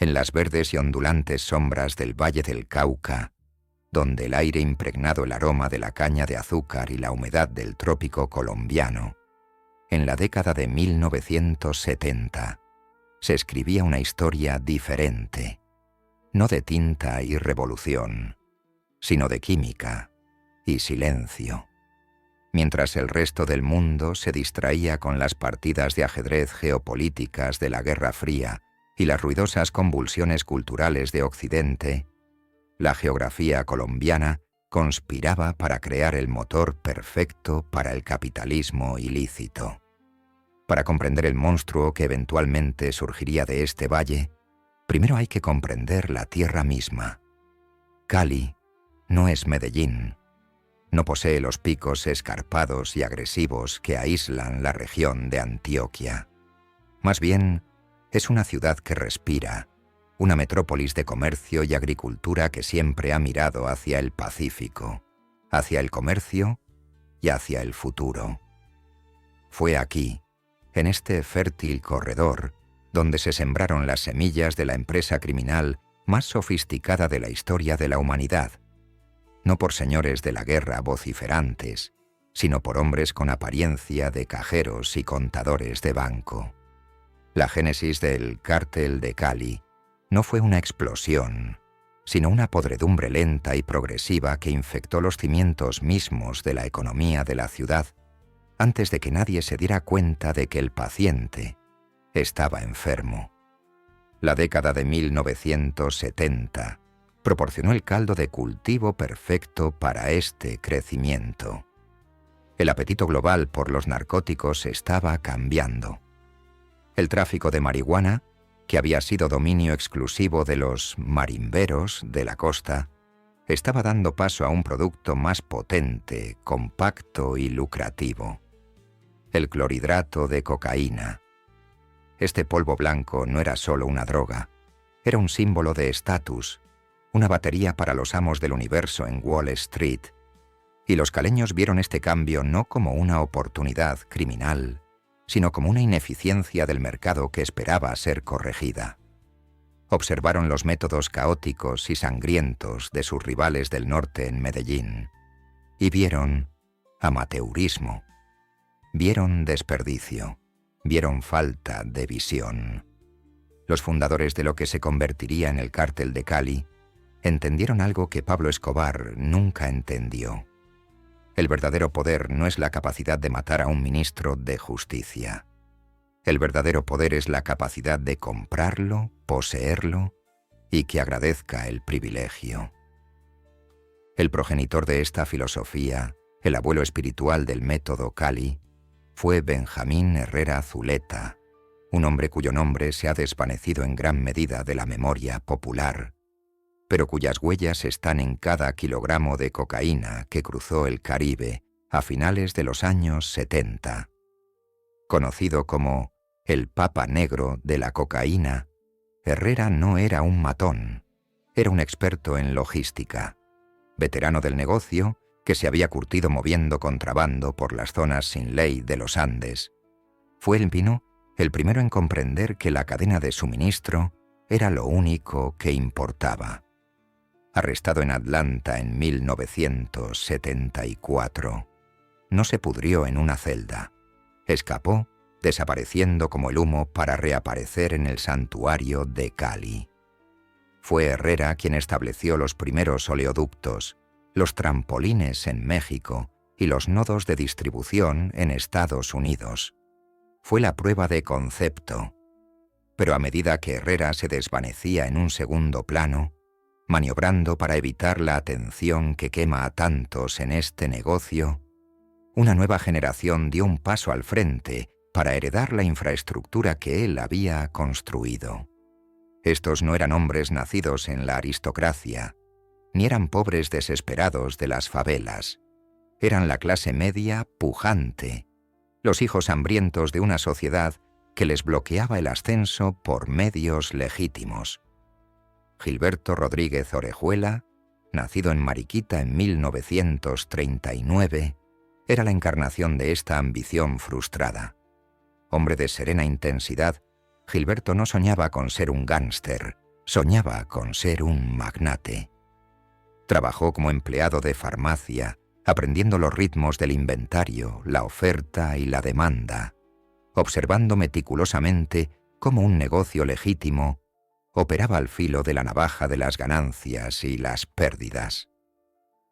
en las verdes y ondulantes sombras del Valle del Cauca, donde el aire impregnado el aroma de la caña de azúcar y la humedad del trópico colombiano, en la década de 1970, se escribía una historia diferente, no de tinta y revolución, sino de química y silencio. Mientras el resto del mundo se distraía con las partidas de ajedrez geopolíticas de la Guerra Fría y las ruidosas convulsiones culturales de Occidente, la geografía colombiana conspiraba para crear el motor perfecto para el capitalismo ilícito. Para comprender el monstruo que eventualmente surgiría de este valle, primero hay que comprender la tierra misma. Cali no es Medellín. No posee los picos escarpados y agresivos que aíslan la región de Antioquia. Más bien, es una ciudad que respira, una metrópolis de comercio y agricultura que siempre ha mirado hacia el Pacífico, hacia el comercio y hacia el futuro. Fue aquí, en este fértil corredor, donde se sembraron las semillas de la empresa criminal más sofisticada de la historia de la humanidad, no por señores de la guerra vociferantes, sino por hombres con apariencia de cajeros y contadores de banco. La génesis del Cártel de Cali no fue una explosión, sino una podredumbre lenta y progresiva que infectó los cimientos mismos de la economía de la ciudad antes de que nadie se diera cuenta de que el paciente estaba enfermo. La década de 1970 proporcionó el caldo de cultivo perfecto para este crecimiento. El apetito global por los narcóticos estaba cambiando. El tráfico de marihuana, que había sido dominio exclusivo de los marimberos de la costa, estaba dando paso a un producto más potente, compacto y lucrativo: el clorhidrato de cocaína. Este polvo blanco no era solo una droga, era un símbolo de estatus, una batería para los amos del universo en Wall Street, y los caleños vieron este cambio no como una oportunidad criminal, sino como una ineficiencia del mercado que esperaba ser corregida. Observaron los métodos caóticos y sangrientos de sus rivales del norte en Medellín, y vieron amateurismo, vieron desperdicio, vieron falta de visión. Los fundadores de lo que se convertiría en el Cártel de Cali entendieron algo que Pablo Escobar nunca entendió. El verdadero poder no es la capacidad de matar a un ministro de justicia. El verdadero poder es la capacidad de comprarlo, poseerlo y que agradezca el privilegio. El progenitor de esta filosofía, el abuelo espiritual del método Cali, fue Benjamín Herrera Zuleta, un hombre cuyo nombre se ha desvanecido en gran medida de la memoria popular, pero cuyas huellas están en cada kilogramo de cocaína que cruzó el Caribe a finales de los años 70. Conocido como el Papa Negro de la cocaína, Herrera no era un matón, era un experto en logística, veterano del negocio que se había curtido moviendo contrabando por las zonas sin ley de los Andes. Fue el vino el primero en comprender que la cadena de suministro era lo único que importaba. Arrestado en Atlanta en 1974, no se pudrió en una celda. Escapó, desapareciendo como el humo para reaparecer en el santuario de Cali. Fue Herrera quien estableció los primeros oleoductos, los trampolines en México y los nodos de distribución en Estados Unidos. Fue la prueba de concepto. Pero a medida que Herrera se desvanecía en un segundo plano, maniobrando para evitar la atención que quema a tantos en este negocio, una nueva generación dio un paso al frente para heredar la infraestructura que él había construido. Estos no eran hombres nacidos en la aristocracia, ni eran pobres desesperados de las favelas. Eran la clase media pujante, los hijos hambrientos de una sociedad que les bloqueaba el ascenso por medios legítimos. Gilberto Rodríguez Orejuela, nacido en Mariquita en 1939, era la encarnación de esta ambición frustrada. Hombre de serena intensidad, Gilberto no soñaba con ser un gángster, Soñaba con ser un magnate. Trabajó como empleado de farmacia, aprendiendo los ritmos del inventario, la oferta y la demanda, observando meticulosamente cómo un negocio legítimo operaba al filo de la navaja de las ganancias y las pérdidas.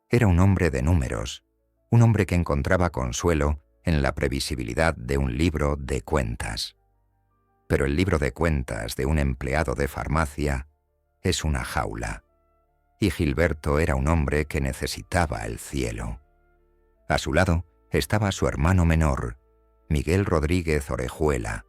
Era un hombre de números, un hombre que encontraba consuelo en la previsibilidad de un libro de cuentas. Pero el libro de cuentas de un empleado de farmacia es una jaula. Y Gilberto era un hombre que necesitaba el cielo. A su lado estaba su hermano menor, Miguel Rodríguez Orejuela,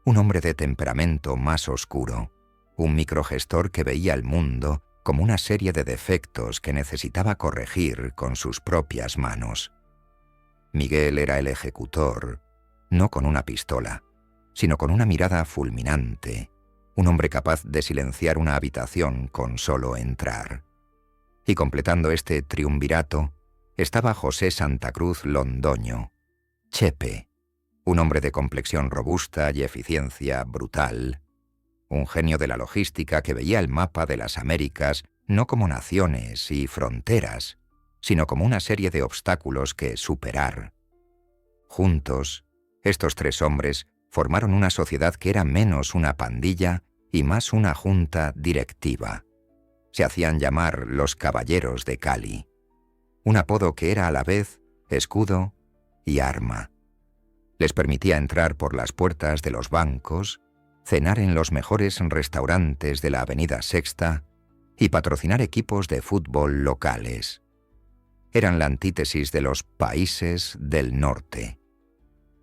un hombre de temperamento más oscuro, un microgestor que veía el mundo como una serie de defectos que necesitaba corregir con sus propias manos. Miguel era el ejecutor, no con una pistola, sino con una mirada fulminante, un hombre capaz de silenciar una habitación con solo entrar. Y completando este triunvirato estaba José Santa Cruz Londoño, Chepe, un hombre de complexión robusta y eficiencia brutal, un genio de la logística que veía el mapa de las Américas no como naciones y fronteras, sino como una serie de obstáculos que superar. Juntos, estos tres hombres formaron una sociedad que era menos una pandilla y más una junta directiva. Se hacían llamar los Caballeros de Cali, un apodo que era a la vez escudo y arma. Les permitía entrar por las puertas de los bancos, cenar en los mejores restaurantes de la Avenida Sexta y patrocinar equipos de fútbol locales. Eran la antítesis de los países del norte.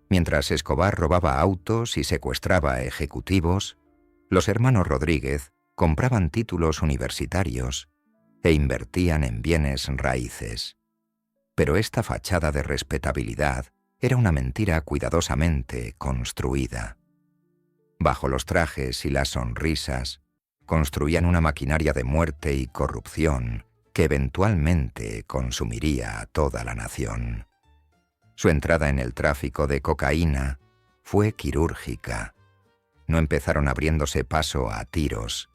Mientras Escobar robaba autos y secuestraba ejecutivos, los hermanos Rodríguez compraban títulos universitarios e invertían en bienes raíces. Pero esta fachada de respetabilidad era una mentira cuidadosamente construida. Bajo los trajes y las sonrisas, construían una maquinaria de muerte y corrupción que eventualmente consumiría a toda la nación. Su entrada en el tráfico de cocaína fue quirúrgica. No empezaron abriéndose paso a tiros.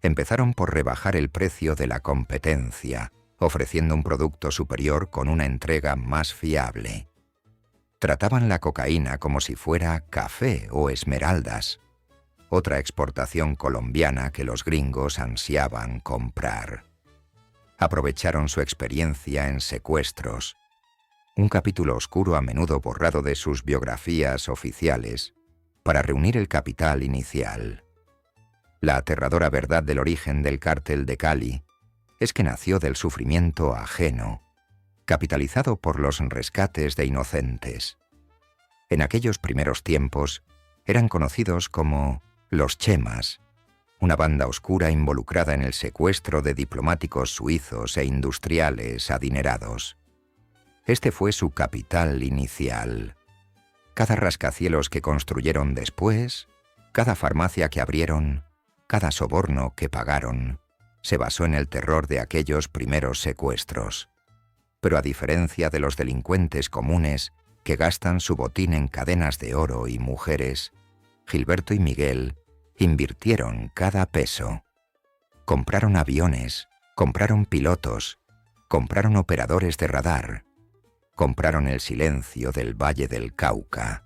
Empezaron por rebajar el precio de la competencia, ofreciendo un producto superior con una entrega más fiable. Trataban la cocaína como si fuera café o esmeraldas, otra exportación colombiana que los gringos ansiaban comprar. Aprovecharon su experiencia en secuestros, un capítulo oscuro a menudo borrado de sus biografías oficiales, para reunir el capital inicial. La aterradora verdad del origen del cártel de Cali es que nació del sufrimiento ajeno, capitalizado por los rescates de inocentes. En aquellos primeros tiempos eran conocidos como los Chemas, una banda oscura involucrada en el secuestro de diplomáticos suizos e industriales adinerados. Este fue su capital inicial. Cada rascacielos que construyeron después, cada farmacia que abrieron, cada soborno que pagaron, se basó en el terror de aquellos primeros secuestros. Pero a diferencia de los delincuentes comunes que gastan su botín en cadenas de oro y mujeres, Gilberto y Miguel invirtieron cada peso. Compraron aviones, compraron pilotos, compraron operadores de radar, compraron el silencio del Valle del Cauca.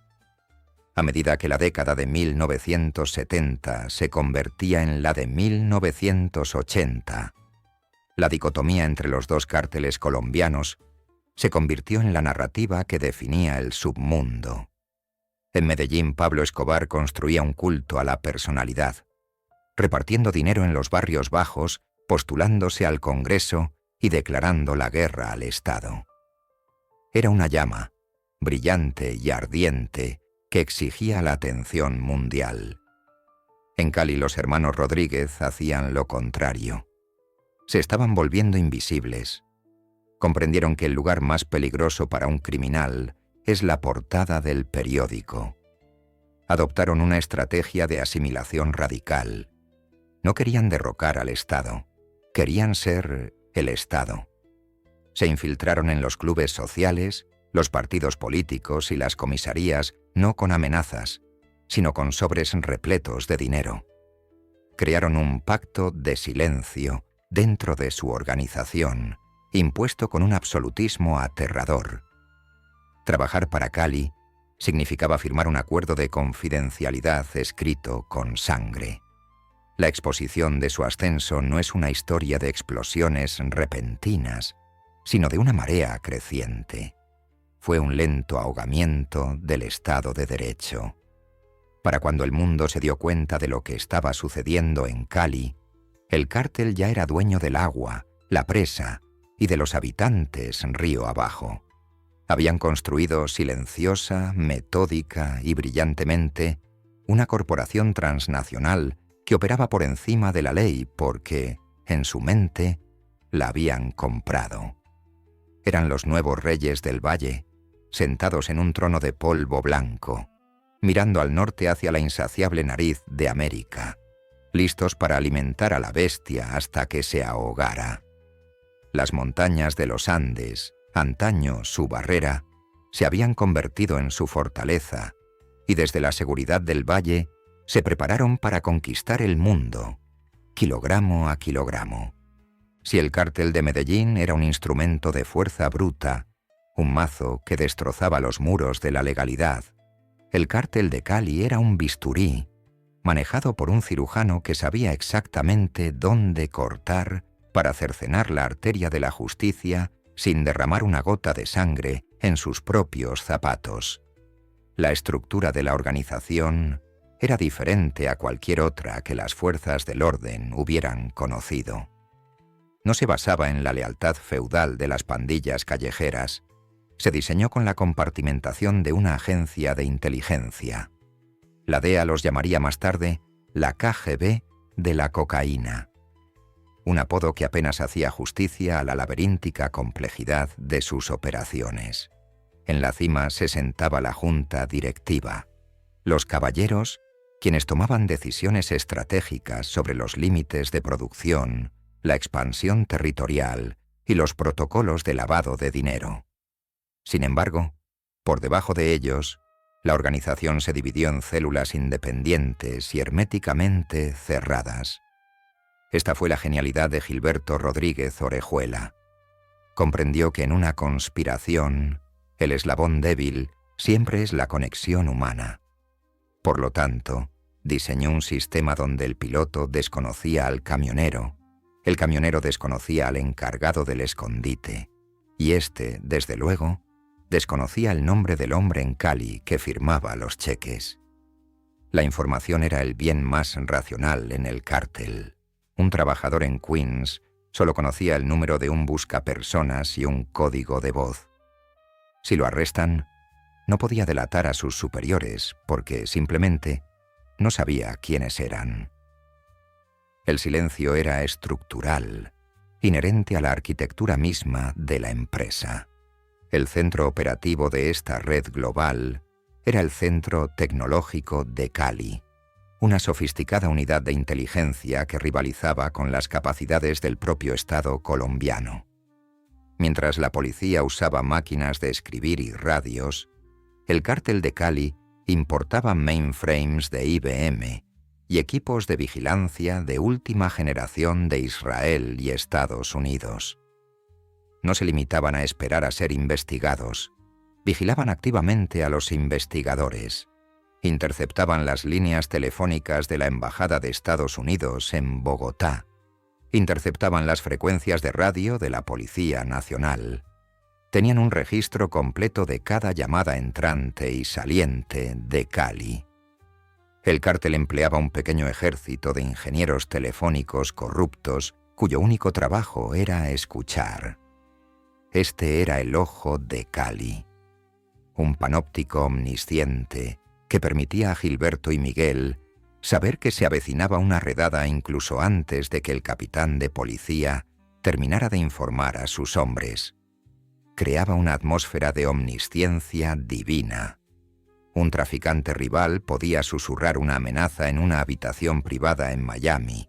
A medida que la década de 1970 se convertía en la de 1980, la dicotomía entre los dos cárteles colombianos se convirtió en la narrativa que definía el submundo. En Medellín, Pablo Escobar construía un culto a la personalidad, repartiendo dinero en los barrios bajos, postulándose al Congreso y declarando la guerra al Estado. Era una llama, brillante y ardiente, que exigía la atención mundial. En Cali los hermanos Rodríguez hacían lo contrario. Se estaban volviendo invisibles. Comprendieron que el lugar más peligroso para un criminal es la portada del periódico. Adoptaron una estrategia de asimilación radical. No querían derrocar al Estado, querían ser el Estado. Se infiltraron en los clubes sociales, los partidos políticos y las comisarías, no con amenazas, sino con sobres repletos de dinero. crearon un pacto de silencio dentro de su organización, impuesto con un absolutismo aterrador. Trabajar para Cali significaba firmar un acuerdo de confidencialidad escrito con sangre. La exposición de su ascenso no es una historia de explosiones repentinas, sino de una marea creciente. Fue un lento ahogamiento del Estado de Derecho. Para cuando el mundo se dio cuenta de lo que estaba sucediendo en Cali, el cártel ya era dueño del agua, la presa y de los habitantes río abajo. Habían construido silenciosa, metódica y brillantemente una corporación transnacional que operaba por encima de la ley porque, en su mente, la habían comprado. Eran los nuevos reyes del valle, sentados en un trono de polvo blanco, mirando al norte hacia la insaciable nariz de América, listos para alimentar a la bestia hasta que se ahogara. Las montañas de los Andes, antaño su barrera, se habían convertido en su fortaleza, y desde la seguridad del valle se prepararon para conquistar el mundo, kilogramo a kilogramo. Si el cártel de Medellín era un instrumento de fuerza bruta, un mazo que destrozaba los muros de la legalidad, el cártel de Cali era un bisturí, manejado por un cirujano que sabía exactamente dónde cortar para cercenar la arteria de la justicia sin derramar una gota de sangre en sus propios zapatos. La estructura de la organización era diferente a cualquier otra que las fuerzas del orden hubieran conocido. No se basaba en la lealtad feudal de las pandillas callejeras. Se diseñó con la compartimentación de una agencia de inteligencia. La DEA los llamaría más tarde la KGB de la cocaína, un apodo que apenas hacía justicia a la laberíntica complejidad de sus operaciones. En la cima se sentaba la junta directiva, los caballeros, quienes tomaban decisiones estratégicas sobre los límites de producción, la expansión territorial y los protocolos de lavado de dinero. Sin embargo, por debajo de ellos, la organización se dividió en células independientes y herméticamente cerradas. Esta fue la genialidad de Gilberto Rodríguez Orejuela. Comprendió que en una conspiración, el eslabón débil siempre es la conexión humana. Por lo tanto, diseñó un sistema donde el piloto desconocía al camionero, el camionero desconocía al encargado del escondite, y éste, desde luego, desconocía el nombre del hombre en Cali que firmaba los cheques. La información era el bien más racional en el cártel. Un trabajador en Queens solo conocía el número de un buscapersonas y un código de voz. Si lo arrestan, no podía delatar a sus superiores porque simplemente no sabía quiénes eran. El silencio era estructural, inherente a la arquitectura misma de la empresa. El centro operativo de esta red global era el Centro Tecnológico de Cali, una sofisticada unidad de inteligencia que rivalizaba con las capacidades del propio Estado colombiano. Mientras la policía usaba máquinas de escribir y radios, el cártel de Cali importaba mainframes de IBM y equipos de vigilancia de última generación de Israel y Estados Unidos. No se limitaban a esperar a ser investigados, vigilaban activamente a los investigadores, interceptaban las líneas telefónicas de la Embajada de Estados Unidos en Bogotá, interceptaban las frecuencias de radio de la Policía Nacional, tenían un registro completo de cada llamada entrante y saliente de Cali. El cártel empleaba un pequeño ejército de ingenieros telefónicos corruptos cuyo único trabajo era escuchar. Este era el ojo de Cali, un panóptico omnisciente que permitía a Gilberto y Miguel saber que se avecinaba una redada incluso antes de que el capitán de policía terminara de informar a sus hombres. Creaba una atmósfera de omnisciencia divina. Un traficante rival podía susurrar una amenaza en una habitación privada en Miami,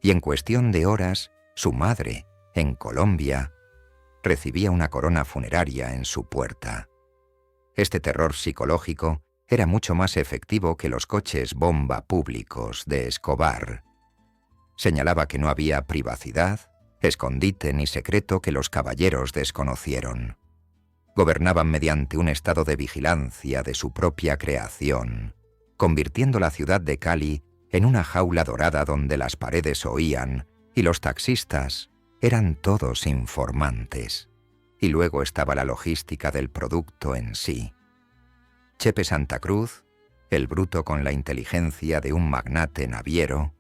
y en cuestión de horas, su madre, en Colombia, recibía una corona funeraria en su puerta. Este terror psicológico era mucho más efectivo que los coches bomba públicos de Escobar. Señalaba que no había privacidad, escondite ni secreto que los caballeros desconocieron. Gobernaban mediante un estado de vigilancia de su propia creación, convirtiendo la ciudad de Cali en una jaula dorada donde las paredes oían y los taxistas eran todos informantes. Y luego estaba la logística del producto en sí. Chepe Santa Cruz, el bruto con la inteligencia de un magnate naviero,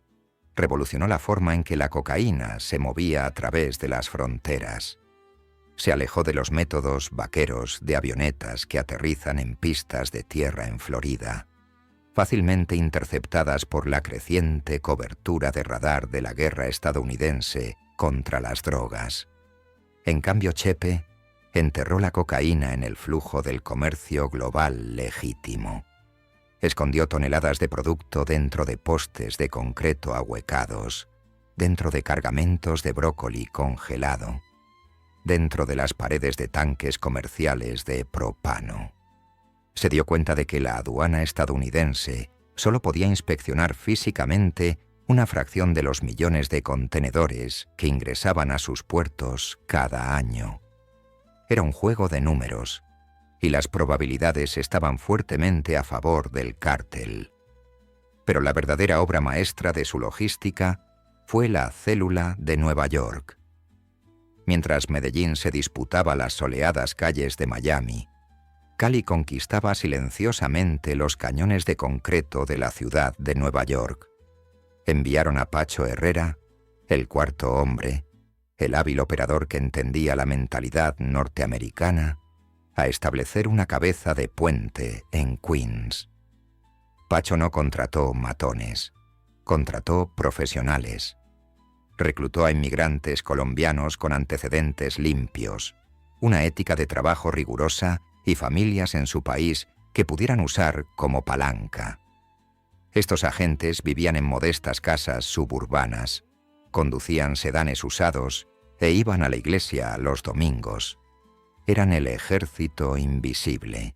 revolucionó la forma en que la cocaína se movía a través de las fronteras. Se alejó de los métodos vaqueros de avionetas que aterrizan en pistas de tierra en Florida, fácilmente interceptadas por la creciente cobertura de radar de la guerra estadounidense contra las drogas. En cambio, Chepe enterró la cocaína en el flujo del comercio global legítimo. Escondió toneladas de producto dentro de postes de concreto ahuecados, dentro de cargamentos de brócoli congelado, dentro de las paredes de tanques comerciales de propano. Se dio cuenta de que la aduana estadounidense solo podía inspeccionar físicamente una fracción de los millones de contenedores que ingresaban a sus puertos cada año. Era un juego de números, y las probabilidades estaban fuertemente a favor del cártel. Pero la verdadera obra maestra de su logística fue la célula de Nueva York. Mientras Medellín se disputaba las soleadas calles de Miami, Cali conquistaba silenciosamente los cañones de concreto de la ciudad de Nueva York. Enviaron a Pacho Herrera, el cuarto hombre, el hábil operador que entendía la mentalidad norteamericana, a establecer una cabeza de puente en Queens. Pacho no contrató matones, contrató profesionales. Reclutó a inmigrantes colombianos con antecedentes limpios, una ética de trabajo rigurosa y familias en su país que pudieran usar como palanca. Estos agentes vivían en modestas casas suburbanas, conducían sedanes usados e iban a la iglesia los domingos. Eran el ejército invisible.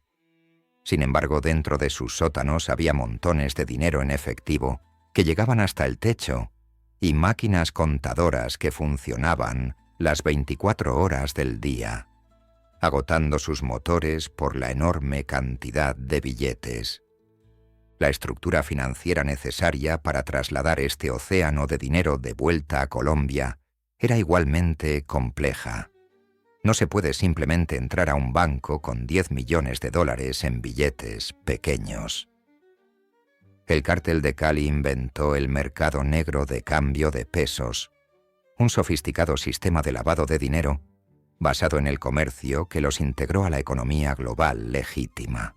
Sin embargo, dentro de sus sótanos había montones de dinero en efectivo que llegaban hasta el techo y máquinas contadoras que funcionaban las 24 horas del día, agotando sus motores por la enorme cantidad de billetes. La estructura financiera necesaria para trasladar este océano de dinero de vuelta a Colombia era igualmente compleja. No se puede simplemente entrar a un banco con 10 millones de dólares en billetes pequeños. El cártel de Cali inventó el mercado negro de cambio de pesos, un sofisticado sistema de lavado de dinero basado en el comercio que los integró a la economía global legítima.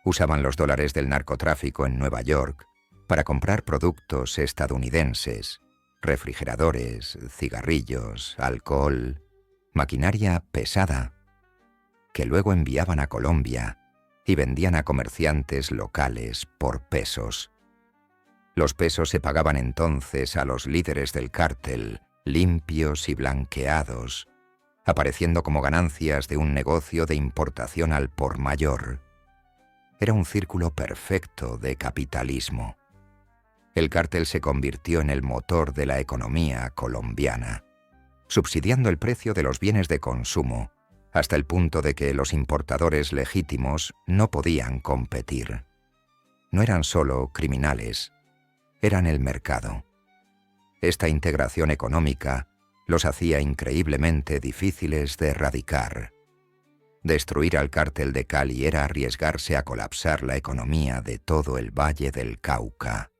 Usaban los dólares del narcotráfico en Nueva York para comprar productos estadounidenses, refrigeradores, cigarrillos, alcohol, maquinaria pesada, que luego enviaban a Colombia y vendían a comerciantes locales por pesos. Los pesos se pagaban entonces a los líderes del cártel, limpios y blanqueados, apareciendo como ganancias de un negocio de importación al por mayor. Era un círculo perfecto de capitalismo. El cártel se convirtió en el motor de la economía colombiana, subsidiando el precio de los bienes de consumo, hasta el punto de que los importadores legítimos no podían competir. No eran solo criminales, eran el mercado. Esta integración económica los hacía increíblemente difíciles de erradicar. Destruir al cártel de Cali era arriesgarse a colapsar la economía de todo el Valle del Cauca.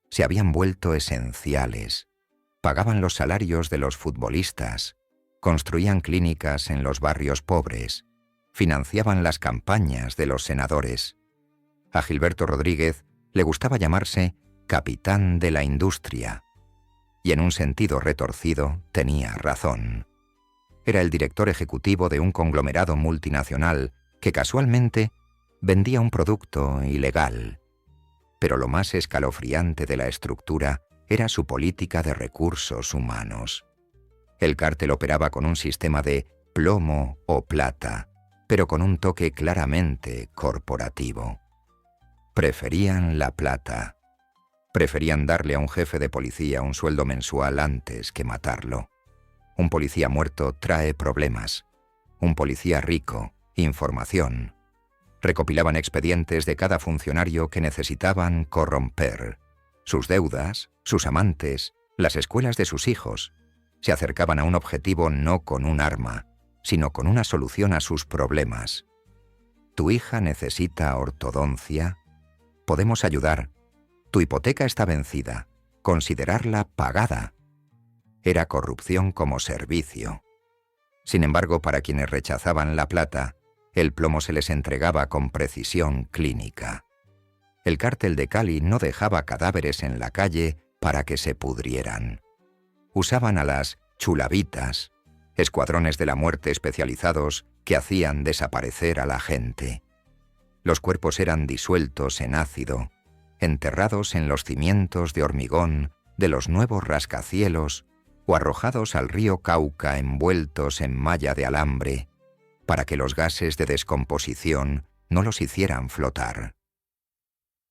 Se habían vuelto esenciales, pagaban los salarios de los futbolistas, construían clínicas en los barrios pobres, financiaban las campañas de los senadores. A Gilberto Rodríguez le gustaba llamarse capitán de la industria, y en un sentido retorcido tenía razón. Era el director ejecutivo de un conglomerado multinacional que casualmente vendía un producto ilegal. Pero lo más escalofriante de la estructura era su política de recursos humanos. El cártel operaba con un sistema de plomo o plata, pero con un toque claramente corporativo. Preferían la plata. Preferían darle a un jefe de policía un sueldo mensual antes que matarlo. Un policía muerto trae problemas. Un policía rico, información. Recopilaban expedientes de cada funcionario que necesitaban corromper. Sus deudas, sus amantes, las escuelas de sus hijos. Se acercaban a un objetivo no con un arma, sino con una solución a sus problemas. ¿Tu hija necesita ortodoncia? Podemos ayudar. Tu hipoteca está vencida. Considerarla pagada. Era corrupción como servicio. Sin embargo, para quienes rechazaban la plata, el plomo se les entregaba con precisión clínica. El cártel de Cali no dejaba cadáveres en la calle para que se pudrieran. Usaban a las chulavitas, escuadrones de la muerte especializados que hacían desaparecer a la gente. Los cuerpos eran disueltos en ácido, enterrados en los cimientos de hormigón de los nuevos rascacielos o arrojados al río Cauca envueltos en malla de alambre para que los gases de descomposición no los hicieran flotar.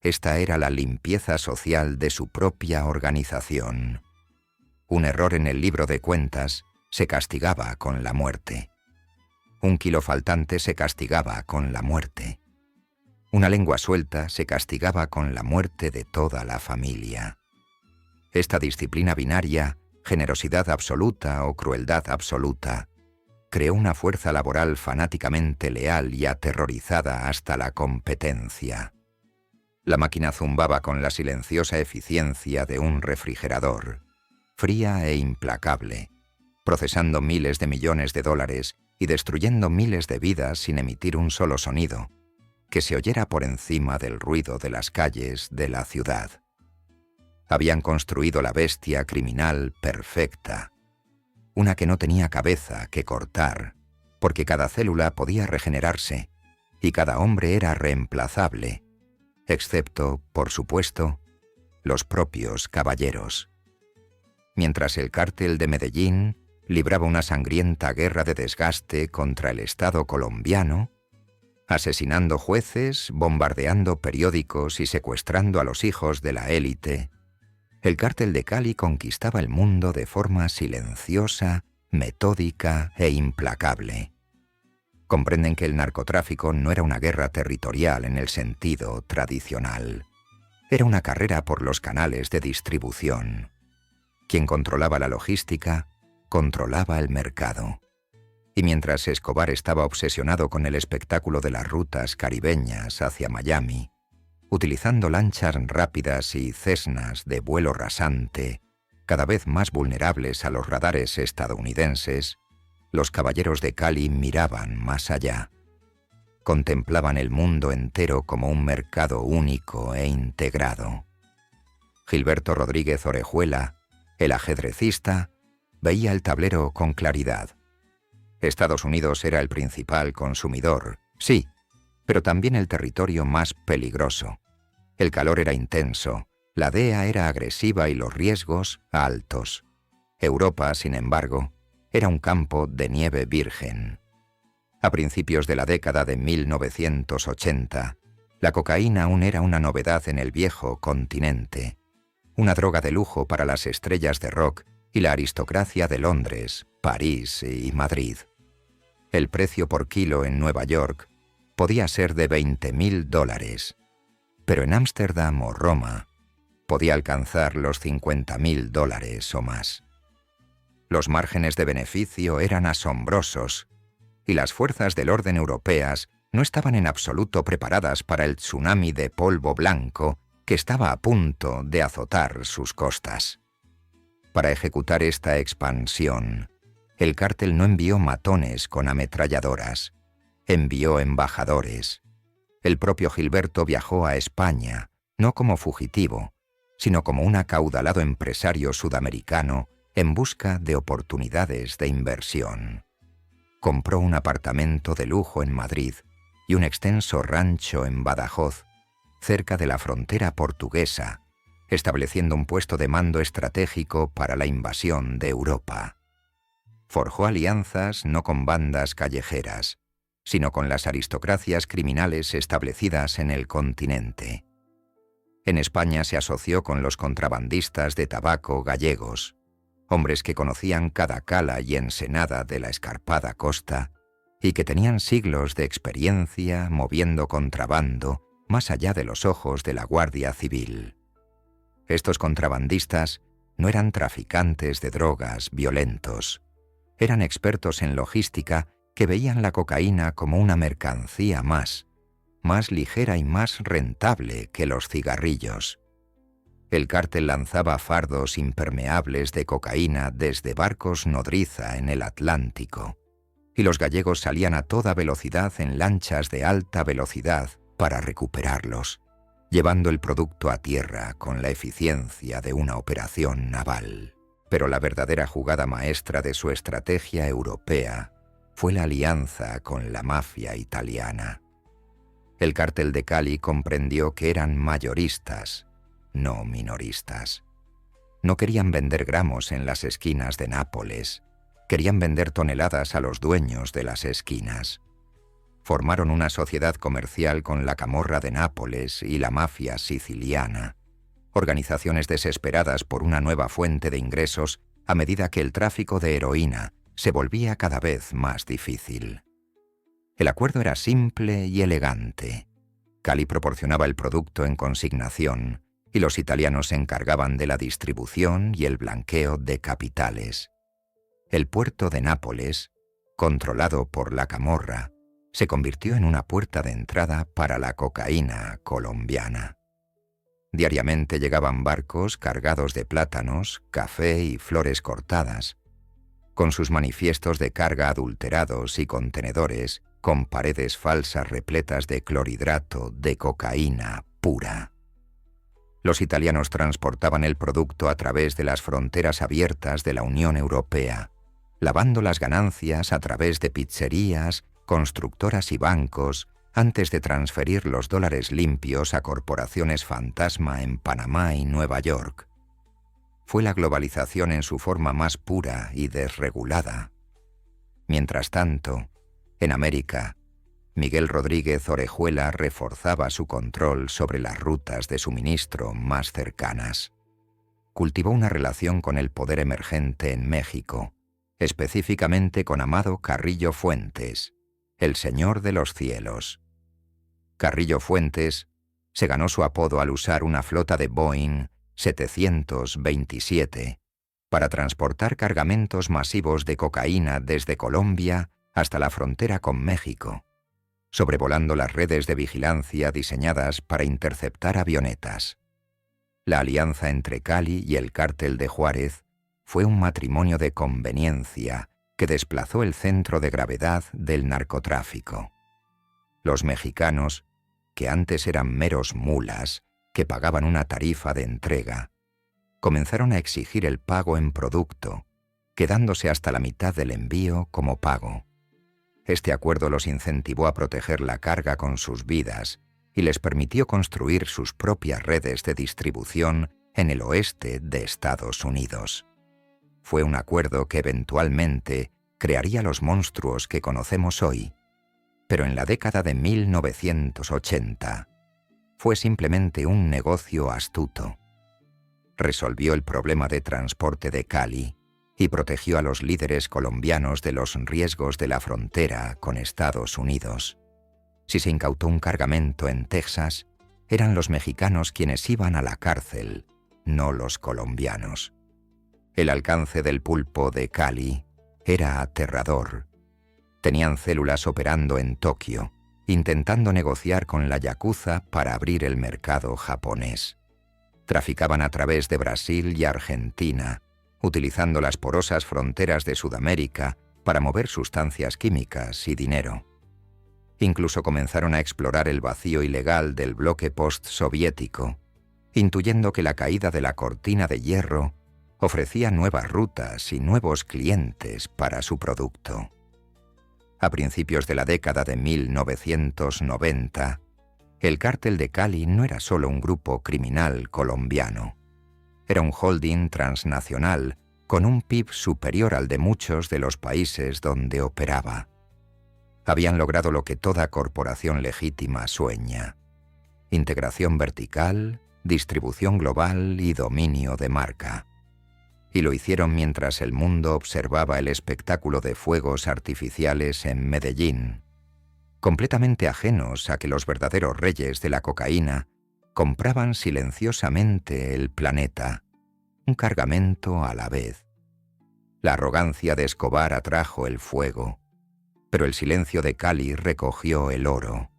Esta era la limpieza social de su propia organización. Un error en el libro de cuentas se castigaba con la muerte. Un kilo faltante se castigaba con la muerte. Una lengua suelta se castigaba con la muerte de toda la familia. Esta disciplina binaria, generosidad absoluta o crueldad absoluta, creó una fuerza laboral fanáticamente leal y aterrorizada hasta la competencia. La máquina zumbaba con la silenciosa eficiencia de un refrigerador, fría e implacable, procesando miles de millones de dólares y destruyendo miles de vidas sin emitir un solo sonido, que se oyera por encima del ruido de las calles de la ciudad. Habían construido la bestia criminal perfecta, una que no tenía cabeza que cortar, porque cada célula podía regenerarse y cada hombre era reemplazable, excepto, por supuesto, los propios caballeros. Mientras el cártel de Medellín libraba una sangrienta guerra de desgaste contra el Estado colombiano, asesinando jueces, bombardeando periódicos y secuestrando a los hijos de la élite, el cártel de Cali conquistaba el mundo de forma silenciosa, metódica e implacable. Comprenden que el narcotráfico no era una guerra territorial en el sentido tradicional. Era una carrera por los canales de distribución. Quien controlaba la logística, controlaba el mercado. Y mientras Escobar estaba obsesionado con el espectáculo de las rutas caribeñas hacia Miami, utilizando lanchas rápidas y Cessnas de vuelo rasante, cada vez más vulnerables a los radares estadounidenses, los caballeros de Cali miraban más allá. Contemplaban el mundo entero como un mercado único e integrado. Gilberto Rodríguez Orejuela, el ajedrecista, veía el tablero con claridad. Estados Unidos era el principal consumidor, sí, pero también el territorio más peligroso. El calor era intenso, la DEA era agresiva y los riesgos altos. Europa, sin embargo, era un campo de nieve virgen. A principios de la década de 1980, la cocaína aún era una novedad en el viejo continente, una droga de lujo para las estrellas de rock y la aristocracia de Londres, París y Madrid. El precio por kilo en Nueva York podía ser de $20.000, pero en Ámsterdam o Roma podía alcanzar los $50.000 o más. Los márgenes de beneficio eran asombrosos y las fuerzas del orden europeas no estaban en absoluto preparadas para el tsunami de polvo blanco que estaba a punto de azotar sus costas. Para ejecutar esta expansión, el cártel no envió matones con ametralladoras, envió embajadores. El propio Gilberto viajó a España, no como fugitivo, sino como un acaudalado empresario sudamericano en busca de oportunidades de inversión. Compró un apartamento de lujo en Madrid y un extenso rancho en Badajoz, cerca de la frontera portuguesa, estableciendo un puesto de mando estratégico para la invasión de Europa. Forjó alianzas no con bandas callejeras, sino con las aristocracias criminales establecidas en el continente. En España se asoció con los contrabandistas de tabaco gallegos, hombres que conocían cada cala y ensenada de la escarpada costa y que tenían siglos de experiencia moviendo contrabando más allá de los ojos de la Guardia Civil. Estos contrabandistas no eran traficantes de drogas violentos, eran expertos en logística que veían la cocaína como una mercancía más ligera y más rentable que los cigarrillos. El cártel lanzaba fardos impermeables de cocaína desde barcos nodriza en el Atlántico, y los gallegos salían a toda velocidad en lanchas de alta velocidad para recuperarlos, llevando el producto a tierra con la eficiencia de una operación naval. Pero la verdadera jugada maestra de su estrategia europea fue la alianza con la mafia italiana. El cártel de Cali comprendió que eran mayoristas, no minoristas. No querían vender gramos en las esquinas de Nápoles, querían vender toneladas a los dueños de las esquinas. Formaron una sociedad comercial con la Camorra de Nápoles y la mafia siciliana, organizaciones desesperadas por una nueva fuente de ingresos a medida que el tráfico de heroína se volvía cada vez más difícil. El acuerdo era simple y elegante. Cali proporcionaba el producto en consignación y los italianos se encargaban de la distribución y el blanqueo de capitales. El puerto de Nápoles, controlado por la Camorra, se convirtió en una puerta de entrada para la cocaína colombiana. Diariamente llegaban barcos cargados de plátanos, café y flores cortadas, con sus manifiestos de carga adulterados y contenedores con paredes falsas repletas de clorhidrato de cocaína pura. Los italianos transportaban el producto a través de las fronteras abiertas de la Unión Europea, lavando las ganancias a través de pizzerías, constructoras y bancos antes de transferir los dólares limpios a corporaciones fantasma en Panamá y Nueva York. Fue la globalización en su forma más pura y desregulada. Mientras tanto, en América, Miguel Rodríguez Orejuela reforzaba su control sobre las rutas de suministro más cercanas. Cultivó una relación con el poder emergente en México, específicamente con Amado Carrillo Fuentes, el Señor de los Cielos. Carrillo Fuentes se ganó su apodo al usar una flota de Boeing 727 para transportar cargamentos masivos de cocaína desde Colombia hasta la frontera con México, sobrevolando las redes de vigilancia diseñadas para interceptar avionetas. La alianza entre Cali y el cártel de Juárez fue un matrimonio de conveniencia que desplazó el centro de gravedad del narcotráfico. Los mexicanos, que antes eran meros mulas, que pagaban una tarifa de entrega, comenzaron a exigir el pago en producto, quedándose hasta la mitad del envío como pago. Este acuerdo los incentivó a proteger la carga con sus vidas y les permitió construir sus propias redes de distribución en el oeste de Estados Unidos. Fue un acuerdo que eventualmente crearía los monstruos que conocemos hoy, pero en la década de 1980 fue simplemente un negocio astuto. Resolvió el problema de transporte de Cali y protegió a los líderes colombianos de los riesgos de la frontera con Estados Unidos. Si se incautó un cargamento en Texas, eran los mexicanos quienes iban a la cárcel, no los colombianos. El alcance del pulpo de Cali era aterrador. Tenían células operando en Tokio, intentando negociar con la yakuza para abrir el mercado japonés. Traficaban a través de Brasil y Argentina, utilizando las porosas fronteras de Sudamérica para mover sustancias químicas y dinero. Incluso comenzaron a explorar el vacío ilegal del bloque postsoviético, intuyendo que la caída de la cortina de hierro ofrecía nuevas rutas y nuevos clientes para su producto. A principios de la década de 1990, el cártel de Cali no era solo un grupo criminal colombiano. Era un holding transnacional con un PIB superior al de muchos de los países donde operaba. Habían logrado lo que toda corporación legítima sueña: integración vertical, distribución global y dominio de marca. Y lo hicieron mientras el mundo observaba el espectáculo de fuegos artificiales en Medellín, completamente ajenos a que los verdaderos reyes de la cocaína compraban silenciosamente el planeta, un cargamento a la vez. La arrogancia de Escobar atrajo el fuego, pero el silencio de Cali recogió el oro.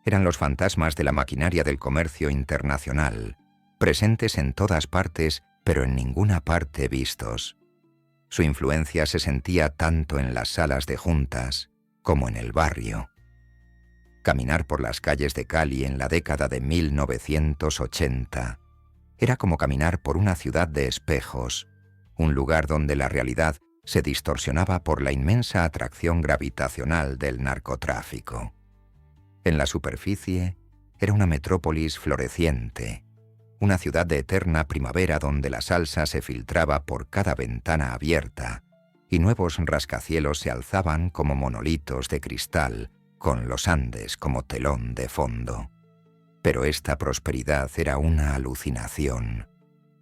Eran los fantasmas de la maquinaria del comercio internacional, presentes en todas partes, pero en ninguna parte vistos. Su influencia se sentía tanto en las salas de juntas como en el barrio. Caminar por las calles de Cali en la década de 1980 era como caminar por una ciudad de espejos, un lugar donde la realidad se distorsionaba por la inmensa atracción gravitacional del narcotráfico. En la superficie era una metrópolis floreciente, una ciudad de eterna primavera donde la salsa se filtraba por cada ventana abierta y nuevos rascacielos se alzaban como monolitos de cristal con los Andes como telón de fondo. Pero esta prosperidad era una alucinación,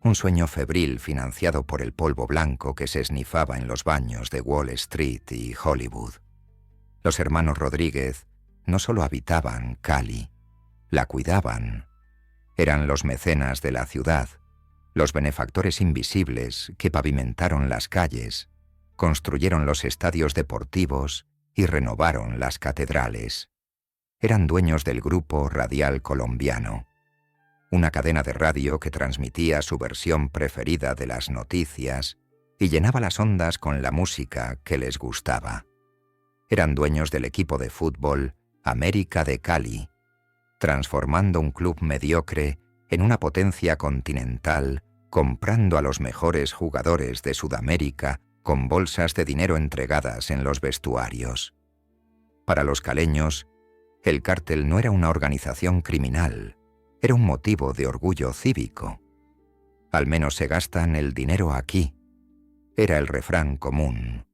un sueño febril financiado por el polvo blanco que se esnifaba en los baños de Wall Street y Hollywood. Los hermanos Rodríguez no solo habitaban Cali, la cuidaban. Eran los mecenas de la ciudad, los benefactores invisibles que pavimentaron las calles, construyeron los estadios deportivos y renovaron las catedrales. Eran dueños del Grupo Radial Colombiano, una cadena de radio que transmitía su versión preferida de las noticias y llenaba las ondas con la música que les gustaba. Eran dueños del equipo de fútbol América de Cali, transformando un club mediocre en una potencia continental, comprando a los mejores jugadores de Sudamérica con bolsas de dinero entregadas en los vestuarios. Para los caleños, el cártel no era una organización criminal, era un motivo de orgullo cívico. Al menos se gastan el dinero aquí. Era el refrán común,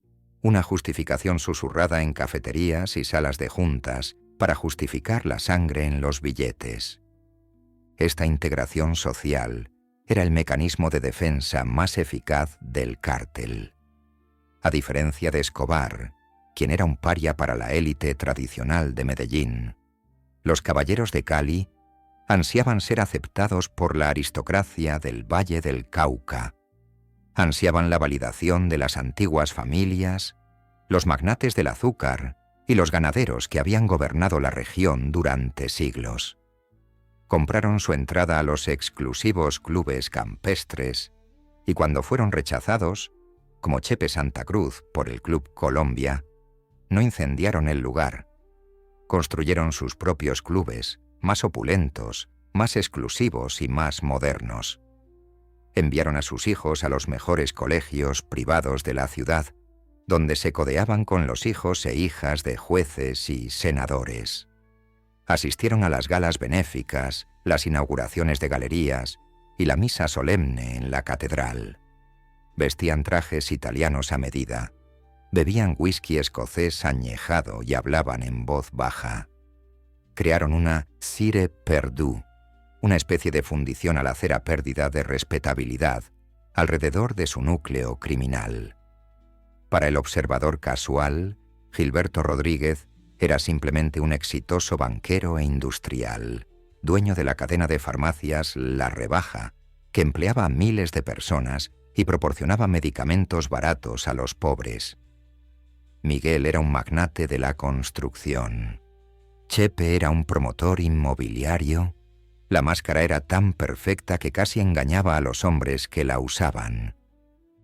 una justificación susurrada en cafeterías y salas de juntas para justificar la sangre en los billetes. Esta integración social era el mecanismo de defensa más eficaz del cártel. A diferencia de Escobar, quien era un paria para la élite tradicional de Medellín, los caballeros de Cali ansiaban ser aceptados por la aristocracia del Valle del Cauca, ansiaban la validación de las antiguas familias, los magnates del azúcar y los ganaderos que habían gobernado la región durante siglos. Compraron su entrada a los exclusivos clubes campestres y cuando fueron rechazados, como Chepe Santa Cruz por el Club Colombia, no incendiaron el lugar. Construyeron sus propios clubes, más opulentos, más exclusivos y más modernos. Enviaron a sus hijos a los mejores colegios privados de la ciudad, donde se codeaban con los hijos e hijas de jueces y senadores. Asistieron a las galas benéficas, las inauguraciones de galerías y la misa solemne en la catedral. Vestían trajes italianos a medida, bebían whisky escocés añejado y hablaban en voz baja. Crearon una cire perdue, una especie de fundición a la cera pérdida de respetabilidad alrededor de su núcleo criminal. Para el observador casual, Gilberto Rodríguez era simplemente un exitoso banquero e industrial, dueño de la cadena de farmacias La Rebaja, que empleaba a miles de personas y proporcionaba medicamentos baratos a los pobres. Miguel era un magnate de la construcción. Chepe era un promotor inmobiliario. La máscara era tan perfecta que casi engañaba a los hombres que la usaban.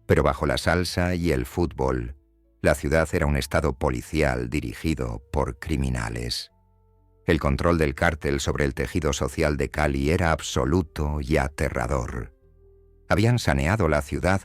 Pero bajo la salsa y el fútbol, la ciudad era un estado policial dirigido por criminales. El control del cártel sobre el tejido social de Cali era absoluto y aterrador. Habían saneado la ciudad,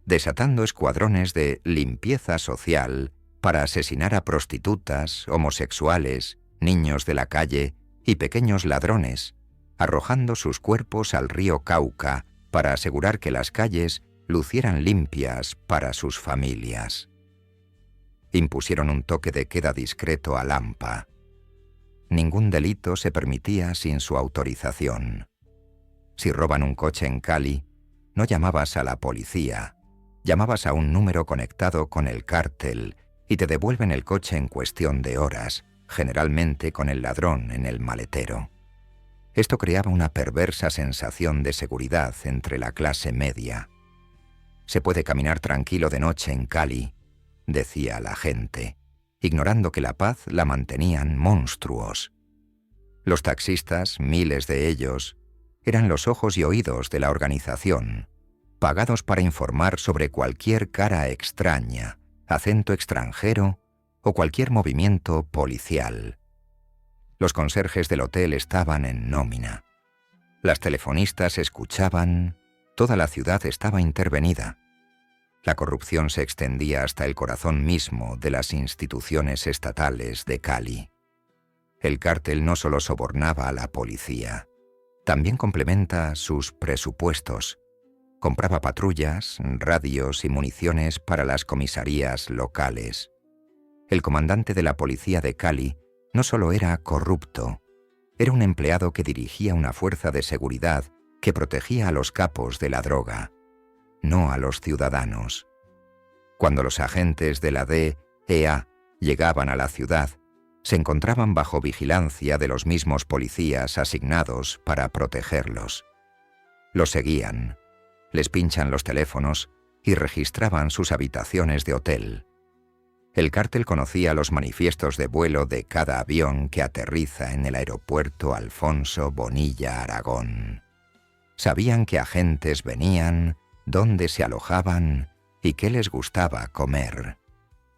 desatando escuadrones de limpieza social para asesinar a prostitutas, homosexuales, niños de la calle y pequeños ladrones, arrojando sus cuerpos al río Cauca para asegurar que las calles lucieran limpias para sus familias. Impusieron un toque de queda discreto a Lampa. Ningún delito se permitía sin su autorización. Si roban un coche en Cali, no llamabas a la policía, llamabas a un número conectado con el cártel y te devuelven el coche en cuestión de horas, generalmente con el ladrón en el maletero. Esto creaba una perversa sensación de seguridad entre la clase media. «Se puede caminar tranquilo de noche en Cali», decía la gente, ignorando que la paz la mantenían monstruos. Los taxistas, miles de ellos, eran los ojos y oídos de la organización, pagados para informar sobre cualquier cara extraña, acento extranjero o cualquier movimiento policial. Los conserjes del hotel estaban en nómina. Las telefonistas escuchaban, toda la ciudad estaba intervenida. La corrupción se extendía hasta el corazón mismo de las instituciones estatales de Cali. El cártel no solo sobornaba a la policía, también complementa sus presupuestos. Compraba patrullas, radios y municiones para las comisarías locales. El comandante de la policía de Cali no solo era corrupto, era un empleado que dirigía una fuerza de seguridad que protegía a los capos de la droga, no a los ciudadanos. Cuando los agentes de la DEA llegaban a la ciudad, se encontraban bajo vigilancia de los mismos policías asignados para protegerlos. Los seguían, les pinchan los teléfonos y registraban sus habitaciones de hotel. El cártel conocía los manifiestos de vuelo de cada avión que aterriza en el aeropuerto Alfonso Bonilla Aragón. Sabían qué agentes venían, dónde se alojaban y qué les gustaba comer.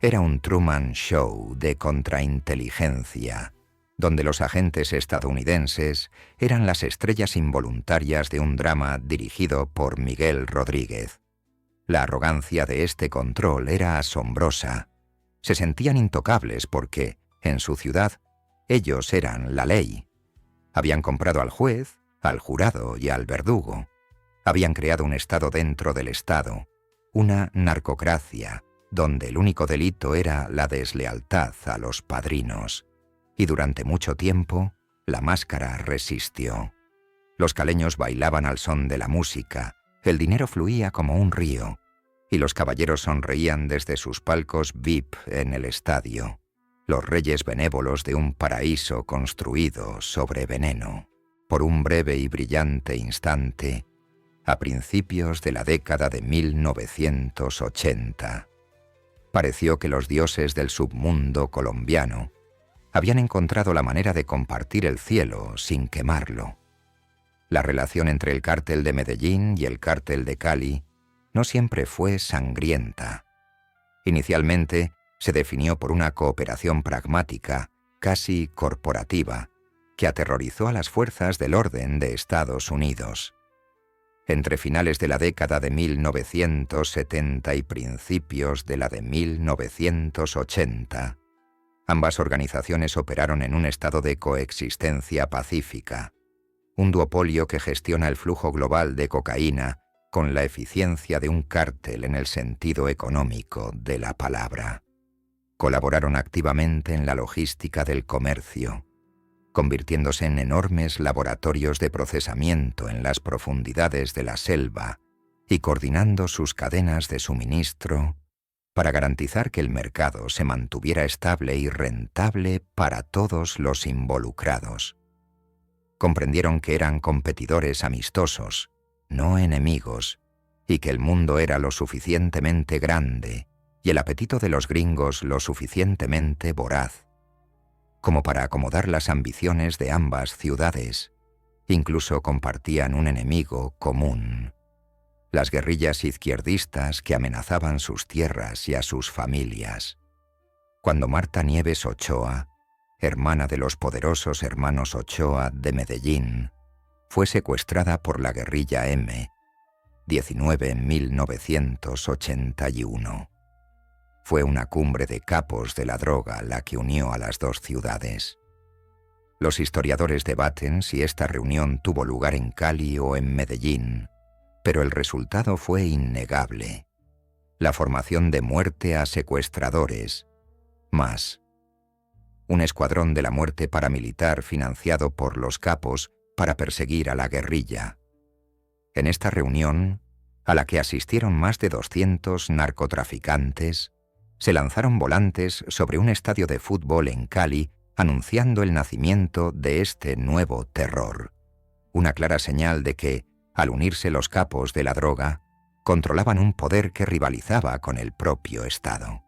Era un Truman Show de contrainteligencia, donde los agentes estadounidenses eran las estrellas involuntarias de un drama dirigido por Miguel Rodríguez. La arrogancia de este control era asombrosa. Se sentían intocables porque, en su ciudad, ellos eran la ley. Habían comprado al juez, al jurado y al verdugo. Habían creado un Estado dentro del Estado, una narcocracia, donde el único delito era la deslealtad a los padrinos. Y durante mucho tiempo, la máscara resistió. Los caleños bailaban al son de la música, el dinero fluía como un río, y los caballeros sonreían desde sus palcos VIP en el estadio, los reyes benévolos de un paraíso construido sobre veneno. Por un breve y brillante instante, a principios de la década de 1980, pareció que los dioses del submundo colombiano habían encontrado la manera de compartir el cielo sin quemarlo. La relación entre el cártel de Medellín y el cártel de Cali no siempre fue sangrienta. Inicialmente se definió por una cooperación pragmática, casi corporativa, que aterrorizó a las fuerzas del orden de Estados Unidos. Entre finales de la década de 1970 y principios de la de 1980, ambas organizaciones operaron en un estado de coexistencia pacífica, un duopolio que gestiona el flujo global de cocaína con la eficiencia de un cártel en el sentido económico de la palabra. Colaboraron activamente en la logística del comercio, convirtiéndose en enormes laboratorios de procesamiento en las profundidades de la selva y coordinando sus cadenas de suministro para garantizar que el mercado se mantuviera estable y rentable para todos los involucrados. Comprendieron que eran competidores amistosos, no enemigos, y que el mundo era lo suficientemente grande y el apetito de los gringos lo suficientemente voraz como para acomodar las ambiciones de ambas ciudades. Incluso compartían un enemigo común: las guerrillas izquierdistas que amenazaban sus tierras y a sus familias. Cuando Marta Nieves Ochoa, hermana de los poderosos hermanos Ochoa de Medellín, fue secuestrada por la guerrilla M-19 en 1981. Fue una cumbre de capos de la droga la que unió a las dos ciudades. Los historiadores debaten si esta reunión tuvo lugar en Cali o en Medellín, pero el resultado fue innegable: la formación de muerte a secuestradores, más un escuadrón de la muerte paramilitar financiado por los capos para perseguir a la guerrilla. En esta reunión, a la que asistieron más de 200 narcotraficantes, se lanzaron volantes sobre un estadio de fútbol en Cali anunciando el nacimiento de este nuevo terror, una clara señal de que, al unirse los capos de la droga, controlaban un poder que rivalizaba con el propio Estado.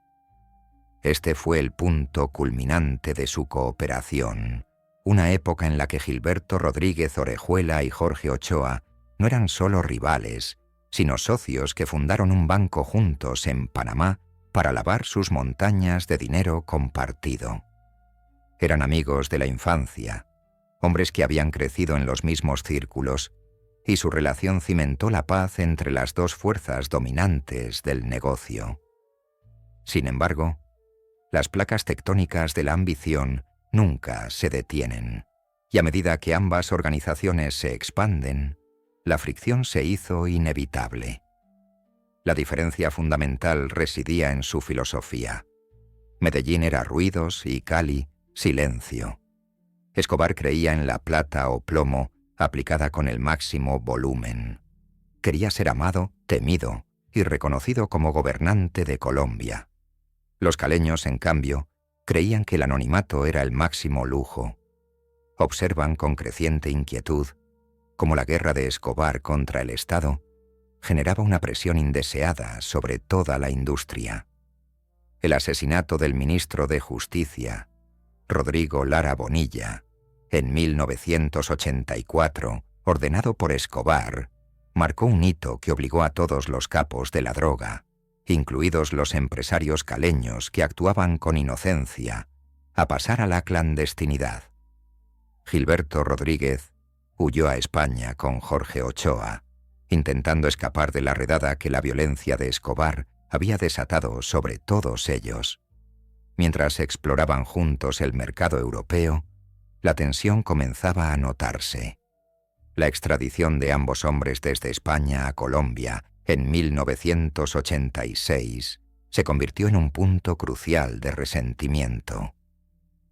Este fue el punto culminante de su cooperación, una época en la que Gilberto Rodríguez Orejuela y Jorge Ochoa no eran solo rivales, sino socios que fundaron un banco juntos en Panamá para lavar sus montañas de dinero compartido. Eran amigos de la infancia, hombres que habían crecido en los mismos círculos, y su relación cimentó la paz entre las dos fuerzas dominantes del negocio. Sin embargo, las placas tectónicas de la ambición nunca se detienen, y a medida que ambas organizaciones se expanden, la fricción se hizo inevitable. La diferencia fundamental residía en su filosofía. Medellín era ruidos y Cali, silencio. Escobar creía en la plata o plomo aplicada con el máximo volumen. Quería ser amado, temido y reconocido como gobernante de Colombia. Los caleños, en cambio, creían que el anonimato era el máximo lujo. Observan con creciente inquietud cómo la guerra de Escobar contra el Estado generaba una presión indeseada sobre toda la industria. El asesinato del ministro de Justicia, Rodrigo Lara Bonilla, en 1984, ordenado por Escobar, marcó un hito que obligó a todos los capos de la droga, incluidos los empresarios caleños que actuaban con inocencia, a pasar a la clandestinidad. Gilberto Rodríguez huyó a España con Jorge Ochoa, intentando escapar de la redada que la violencia de Escobar había desatado sobre todos ellos. Mientras exploraban juntos el mercado europeo, la tensión comenzaba a notarse. La extradición de ambos hombres desde España a Colombia en 1986 se convirtió en un punto crucial de resentimiento.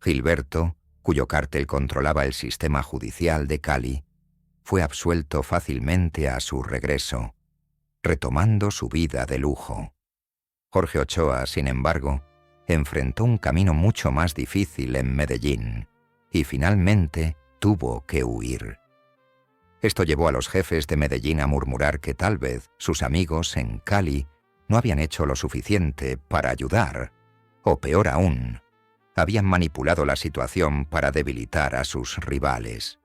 Gilberto, cuyo cártel controlaba el sistema judicial de Cali, fue absuelto fácilmente a su regreso, retomando su vida de lujo. Jorge Ochoa, sin embargo, enfrentó un camino mucho más difícil en Medellín y finalmente tuvo que huir. Esto llevó a los jefes de Medellín a murmurar que tal vez sus amigos en Cali no habían hecho lo suficiente para ayudar, o peor aún, habían manipulado la situación para debilitar a sus rivales.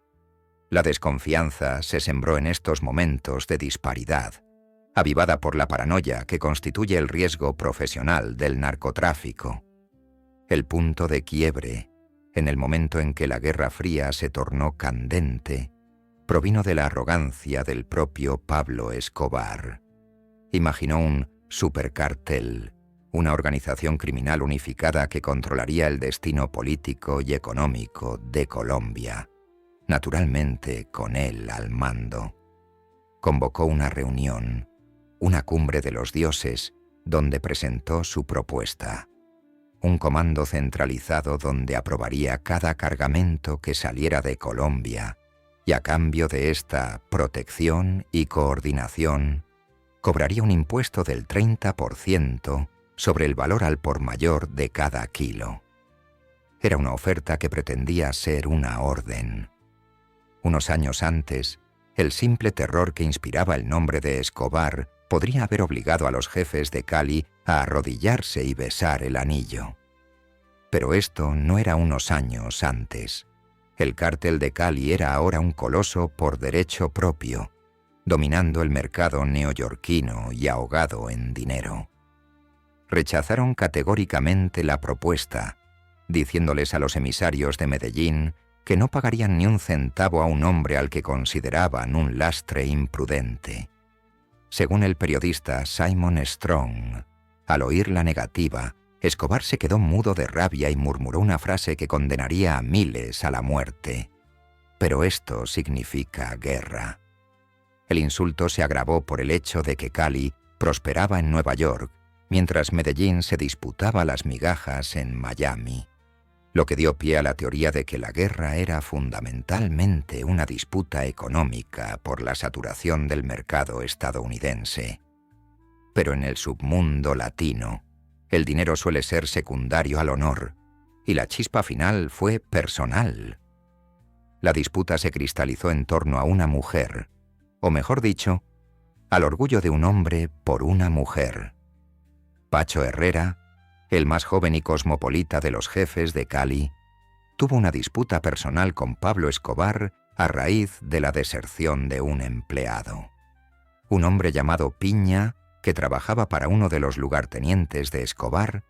La desconfianza se sembró en estos momentos de disparidad, avivada por la paranoia que constituye el riesgo profesional del narcotráfico. El punto de quiebre, en el momento en que la Guerra Fría se tornó candente, provino de la arrogancia del propio Pablo Escobar. Imaginó un supercartel, una organización criminal unificada que controlaría el destino político y económico de Colombia, naturalmente con él al mando. Convocó una reunión, una cumbre de los dioses, donde presentó su propuesta. Un comando centralizado donde aprobaría cada cargamento que saliera de Colombia, y a cambio de esta protección y coordinación, cobraría un impuesto del 30% sobre el valor al por mayor de cada kilo. Era una oferta que pretendía ser una orden. Unos años antes, el simple terror que inspiraba el nombre de Escobar podría haber obligado a los jefes de Cali a arrodillarse y besar el anillo. Pero esto no era unos años antes. El cártel de Cali era ahora un coloso por derecho propio, dominando el mercado neoyorquino y ahogado en dinero. Rechazaron categóricamente la propuesta, diciéndoles a los emisarios de Medellín que no pagarían ni un centavo a un hombre al que consideraban un lastre imprudente. Según el periodista Simon Strong, al oír la negativa, Escobar se quedó mudo de rabia y murmuró una frase que condenaría a miles a la muerte. Pero esto significa guerra. El insulto se agravó por el hecho de que Cali prosperaba en Nueva York, mientras Medellín se disputaba las migajas en Miami. lo que dio pie a la teoría de que la guerra era fundamentalmente una disputa económica por la saturación del mercado estadounidense. Pero en el submundo latino, el dinero suele ser secundario al honor, y la chispa final fue personal. La disputa se cristalizó en torno a una mujer, o mejor dicho, al orgullo de un hombre por una mujer. Pacho Herrera, el más joven y cosmopolita de los jefes de Cali, tuvo una disputa personal con Pablo Escobar a raíz de la deserción de un empleado. Un hombre llamado Piña, que trabajaba para uno de los lugartenientes de Escobar,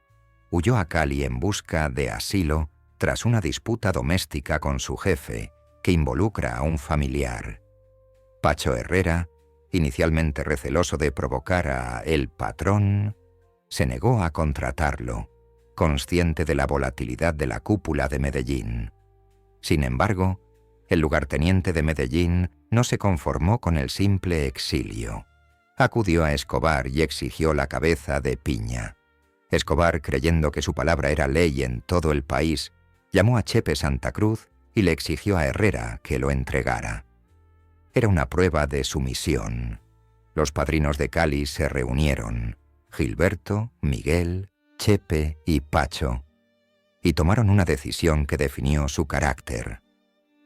huyó a Cali en busca de asilo tras una disputa doméstica con su jefe que involucra a un familiar. Pacho Herrera, inicialmente receloso de provocar a el patrón, se negó a contratarlo, consciente de la volatilidad de la cúpula de Medellín. Sin embargo, el lugarteniente de Medellín no se conformó con el simple exilio. Acudió a Escobar y exigió la cabeza de Piña. Escobar, creyendo que su palabra era ley en todo el país, llamó a Chepe Santa Cruz y le exigió a Herrera que lo entregara. Era una prueba de sumisión. Los padrinos de Cali se reunieron, Gilberto, Miguel, Chepe y Pacho, y tomaron una decisión que definió su carácter.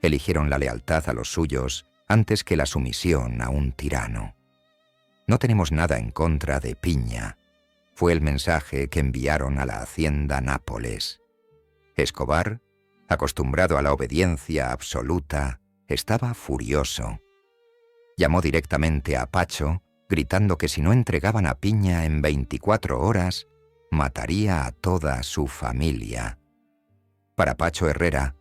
Eligieron la lealtad a los suyos antes que la sumisión a un tirano. No tenemos nada en contra de Piña. Fue el mensaje que enviaron a la hacienda Nápoles. Escobar, acostumbrado a la obediencia absoluta, estaba furioso. Llamó directamente a Pacho, gritando que si no entregaban a Piña en 24 horas, mataría a toda su familia. Para Pacho Herrera,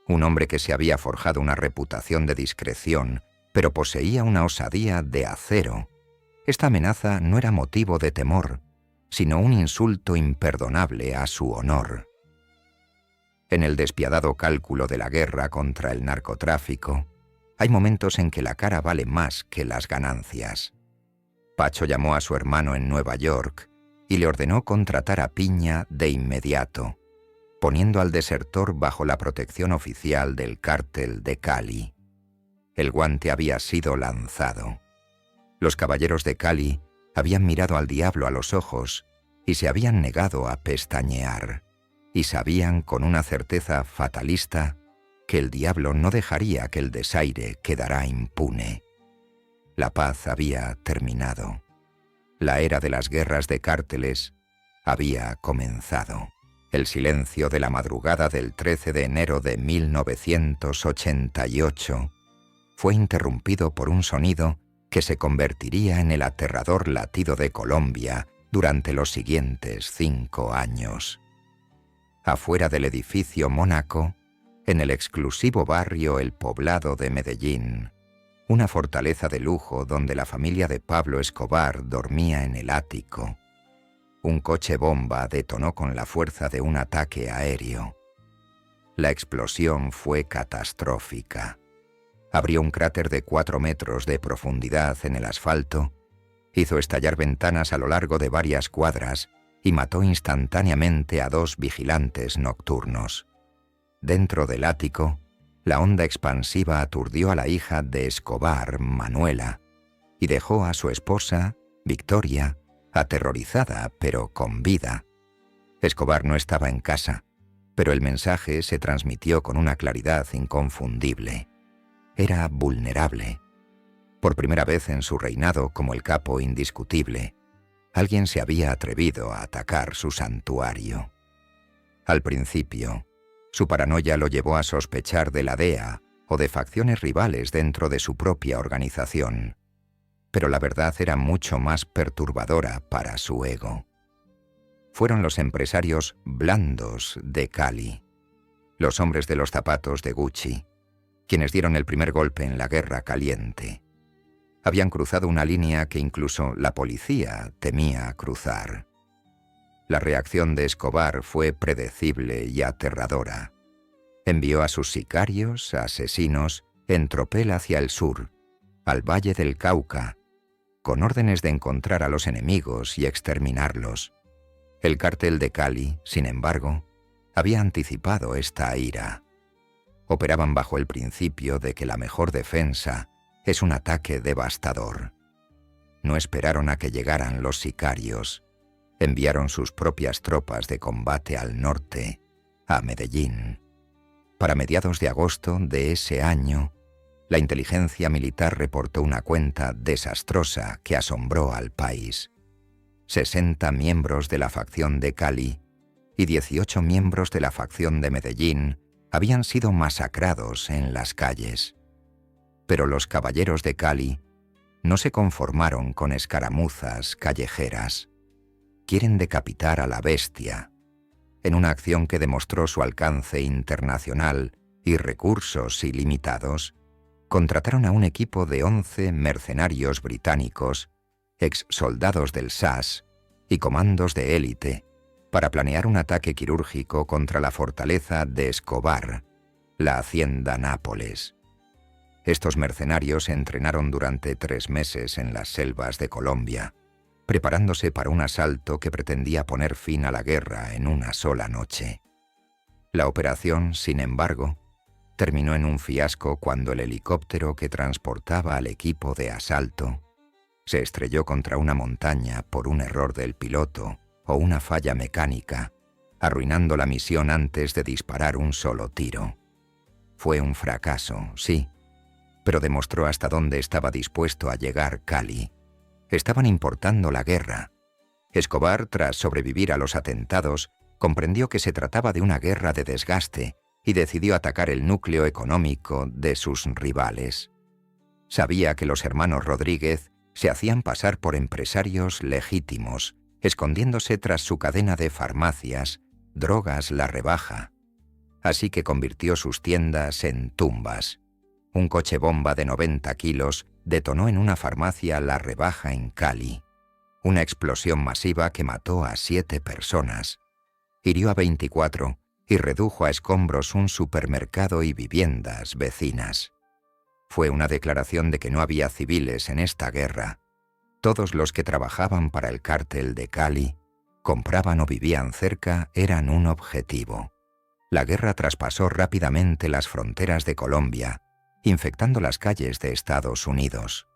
un hombre que se había forjado una reputación de discreción, pero poseía una osadía de acero, esta amenaza no era motivo de temor, sino un insulto imperdonable a su honor. En el despiadado cálculo de la guerra contra el narcotráfico, hay momentos en que la cara vale más que las ganancias. Pacho llamó a su hermano en Nueva York y le ordenó contratar a Piña de inmediato, poniendo al desertor bajo la protección oficial del cártel de Cali. El guante había sido lanzado. Los caballeros de Cali habían mirado al diablo a los ojos y se habían negado a pestañear, y sabían con una certeza fatalista que el diablo no dejaría que el desaire quedara impune. La paz había terminado. La era de las guerras de cárteles había comenzado. El silencio de la madrugada del 13 de enero de 1988 fue interrumpido por un sonido que se convertiría en el aterrador latido de Colombia durante los siguientes 5 años. Afuera del edificio Mónaco, en el exclusivo barrio El Poblado de Medellín, una fortaleza de lujo donde la familia de Pablo Escobar dormía en el ático, un coche bomba detonó con la fuerza de un ataque aéreo. La explosión fue catastrófica. Abrió un cráter de 4 metros de profundidad en el asfalto, hizo estallar ventanas a lo largo de varias cuadras y mató instantáneamente a 2 vigilantes nocturnos. Dentro del ático, la onda expansiva aturdió a la hija de Escobar, Manuela, y dejó a su esposa, Victoria, aterrorizada pero con vida. Escobar no estaba en casa, pero el mensaje se transmitió con una claridad inconfundible. Era vulnerable. Por primera vez en su reinado como el capo indiscutible, alguien se había atrevido a atacar su santuario. Al principio, su paranoia lo llevó a sospechar de la DEA o de facciones rivales dentro de su propia organización, pero la verdad era mucho más perturbadora para su ego. Fueron los empresarios blandos de Cali, los hombres de los zapatos de Gucci, quienes dieron el primer golpe en la guerra caliente. Habían cruzado una línea que incluso la policía temía cruzar. La reacción de Escobar fue predecible y aterradora. Envió a sus sicarios, asesinos, en tropel hacia el sur, al Valle del Cauca, con órdenes de encontrar a los enemigos y exterminarlos. El cártel de Cali, sin embargo, había anticipado esta ira. Operaban bajo el principio de que la mejor defensa es un ataque devastador. No esperaron a que llegaran los sicarios. Enviaron sus propias tropas de combate al norte, a Medellín. Para mediados de agosto de ese año, la inteligencia militar reportó una cuenta desastrosa que asombró al país. 60 miembros de la facción de Cali y 18 miembros de la facción de Medellín habían sido masacrados en las calles. Pero los caballeros de Cali no se conformaron con escaramuzas callejeras. Quieren decapitar a la bestia. En una acción que demostró su alcance internacional y recursos ilimitados, contrataron a un equipo de 11 mercenarios británicos, ex soldados del SAS y comandos de élite, para planear un ataque quirúrgico contra la fortaleza de Escobar, la hacienda Nápoles. Estos mercenarios se entrenaron durante 3 meses en las selvas de Colombia, preparándose para un asalto que pretendía poner fin a la guerra en una sola noche. La operación, sin embargo, terminó en un fiasco cuando el helicóptero que transportaba al equipo de asalto se estrelló contra una montaña por un error del piloto o una falla mecánica, arruinando la misión antes de disparar un solo tiro. Fue un fracaso, sí, pero demostró hasta dónde estaba dispuesto a llegar Cali. Estaban importando la guerra. Escobar, tras sobrevivir a los atentados, comprendió que se trataba de una guerra de desgaste y decidió atacar el núcleo económico de sus rivales. Sabía que los hermanos Rodríguez se hacían pasar por empresarios legítimos, escondiéndose tras su cadena de farmacias, Drogas La Rebaja. Así que convirtió sus tiendas en tumbas. Un coche bomba de 90 kilos detonó en una farmacia La Rebaja en Cali. Una explosión masiva que mató a 7 personas, hirió a 24 y redujo a escombros un supermercado y viviendas vecinas. Fue una declaración de que no había civiles en esta guerra. Todos los que trabajaban para el cártel de Cali, compraban o vivían cerca, eran un objetivo. La guerra traspasó rápidamente las fronteras de Colombia, infectando las calles de Estados Unidos.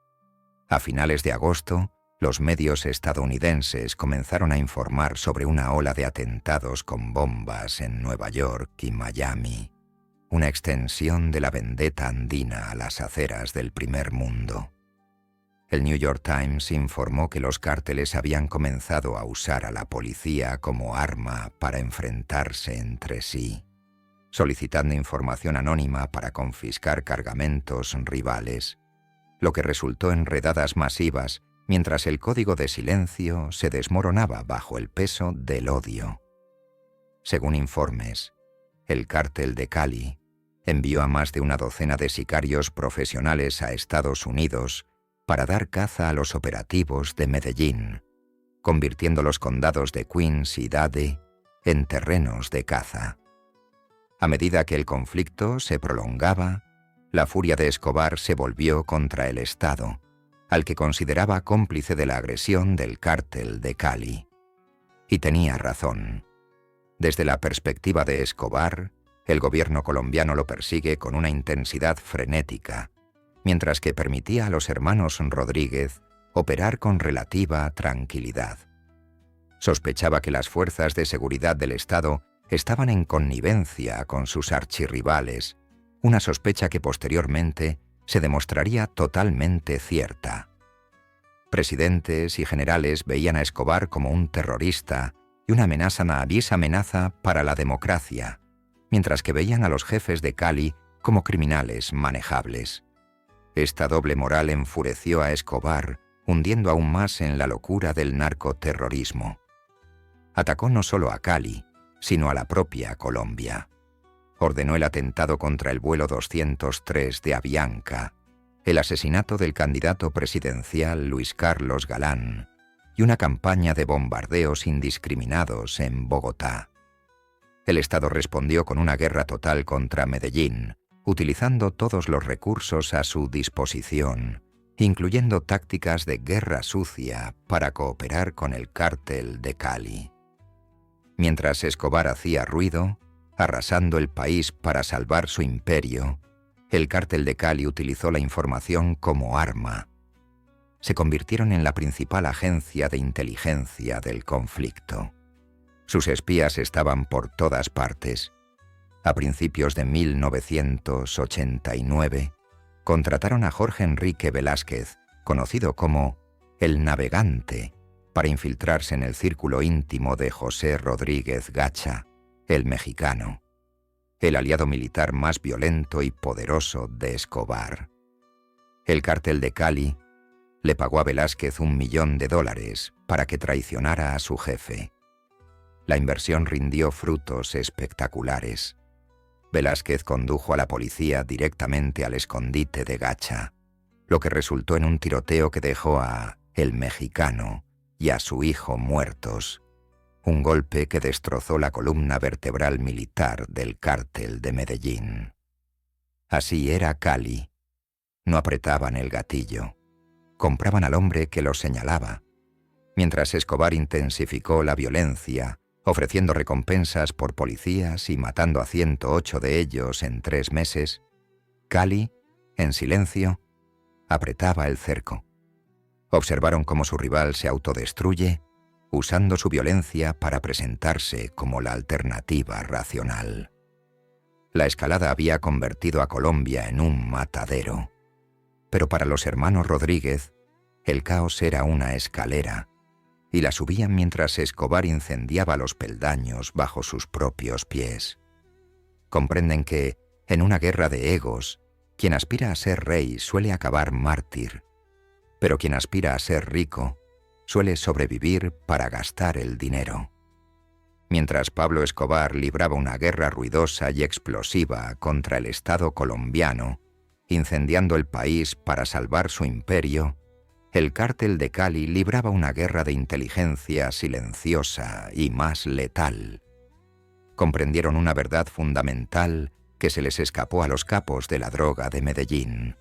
A finales de agosto, los medios estadounidenses comenzaron a informar sobre una ola de atentados con bombas en Nueva York y Miami, una extensión de la vendetta andina a las aceras del primer mundo. El New York Times informó que los cárteles habían comenzado a usar a la policía como arma para enfrentarse entre sí, solicitando información anónima para confiscar cargamentos rivales, lo que resultó en redadas masivas mientras el código de silencio se desmoronaba bajo el peso del odio. Según informes, el cártel de Cali envió a más de una docena de sicarios profesionales a Estados Unidos para dar caza a los operativos de Medellín, convirtiendo los condados de Queens y Dade en terrenos de caza. A medida que el conflicto se prolongaba, la furia de Escobar se volvió contra el Estado, al que consideraba cómplice de la agresión del cártel de Cali. Y tenía razón. Desde la perspectiva de Escobar, el gobierno colombiano lo persigue con una intensidad frenética, mientras que permitía a los hermanos Rodríguez operar con relativa tranquilidad. Sospechaba que las fuerzas de seguridad del Estado estaban en connivencia con sus archirrivales, una sospecha que posteriormente se demostraría totalmente cierta. Presidentes y generales veían a Escobar como un terrorista y una amenaza para la democracia, mientras que veían a los jefes de Cali como criminales manejables. Esta doble moral enfureció a Escobar, hundiendo aún más en la locura del narcoterrorismo. Atacó no solo a Cali, sino a la propia Colombia. Ordenó el atentado contra el vuelo 203 de Avianca, el asesinato del candidato presidencial Luis Carlos Galán y una campaña de bombardeos indiscriminados en Bogotá. El Estado respondió con una guerra total contra Medellín, utilizando todos los recursos a su disposición, incluyendo tácticas de guerra sucia para cooperar con el cártel de Cali. Mientras Escobar hacía ruido, Arrasando el país para salvar su imperio, el cártel de Cali utilizó la información como arma. Se convirtieron en la principal agencia de inteligencia del conflicto. Sus espías estaban por todas partes. A principios de 1989, contrataron a Jorge Enrique Velázquez, conocido como El Navegante, para infiltrarse en el círculo íntimo de José Rodríguez Gacha, el mexicano, el aliado militar más violento y poderoso de Escobar. El cártel de Cali le pagó a Velázquez $1 millón para que traicionara a su jefe. La inversión rindió frutos espectaculares. Velázquez condujo a la policía directamente al escondite de Gacha, lo que resultó en un tiroteo que dejó a el mexicano y a su hijo muertos, un golpe que destrozó la columna vertebral militar del cártel de Medellín. Así era Cali. No apretaban el gatillo. Compraban al hombre que los señalaba. Mientras Escobar intensificó la violencia, ofreciendo recompensas por policías y matando a 108 de ellos en 3 meses, Cali, en silencio, apretaba el cerco. Observaron cómo su rival se autodestruye, usando su violencia para presentarse como la alternativa racional. La escalada había convertido a Colombia en un matadero. Pero para los hermanos Rodríguez, el caos era una escalera, y la subían mientras Escobar incendiaba los peldaños bajo sus propios pies. Comprenden que, en una guerra de egos, quien aspira a ser rey suele acabar mártir, pero quien aspira a ser rico suele sobrevivir para gastar el dinero. Mientras Pablo Escobar libraba una guerra ruidosa y explosiva contra el Estado colombiano, incendiando el país para salvar su imperio, el cártel de Cali libraba una guerra de inteligencia silenciosa y más letal. Comprendieron una verdad fundamental que se les escapó a los capos de la droga de Medellín.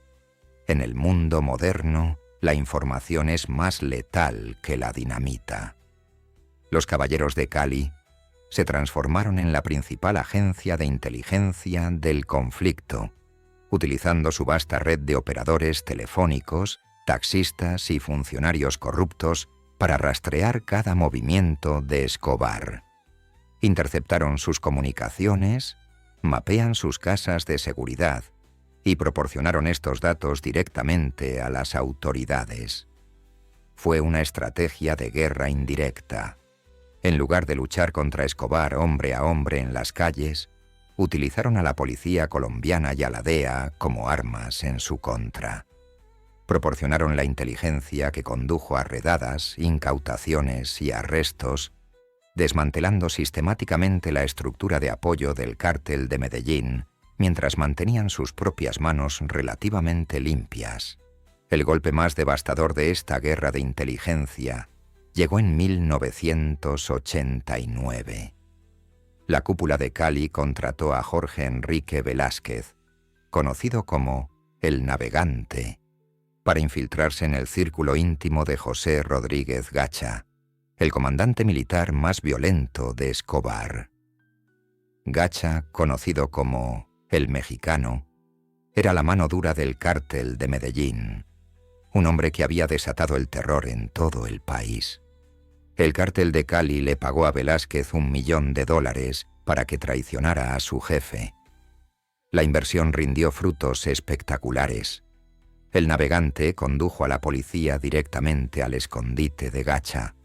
En el mundo moderno, la información es más letal que la dinamita. Los caballeros de Cali se transformaron en la principal agencia de inteligencia del conflicto, utilizando su vasta red de operadores telefónicos, taxistas y funcionarios corruptos para rastrear cada movimiento de Escobar. Interceptaron sus comunicaciones, mapean sus casas de seguridad y proporcionaron estos datos directamente a las autoridades. Fue una estrategia de guerra indirecta. En lugar de luchar contra Escobar hombre a hombre en las calles, utilizaron a la policía colombiana y a la DEA como armas en su contra. Proporcionaron la inteligencia que condujo a redadas, incautaciones y arrestos, desmantelando sistemáticamente la estructura de apoyo del cártel de Medellín, mientras mantenían sus propias manos relativamente limpias. El golpe más devastador de esta guerra de inteligencia llegó en 1989. La cúpula de Cali contrató a Jorge Enrique Velázquez, conocido como El Navegante, para infiltrarse en el círculo íntimo de José Rodríguez Gacha, el comandante militar más violento de Escobar. Gacha, conocido como El Mexicano, era la mano dura del cártel de Medellín, un hombre que había desatado el terror en todo el país. El cártel de Cali le pagó a Velázquez $1 millón para que traicionara a su jefe. La inversión rindió frutos espectaculares. El Navegante condujo a la policía directamente al escondite de Gacha,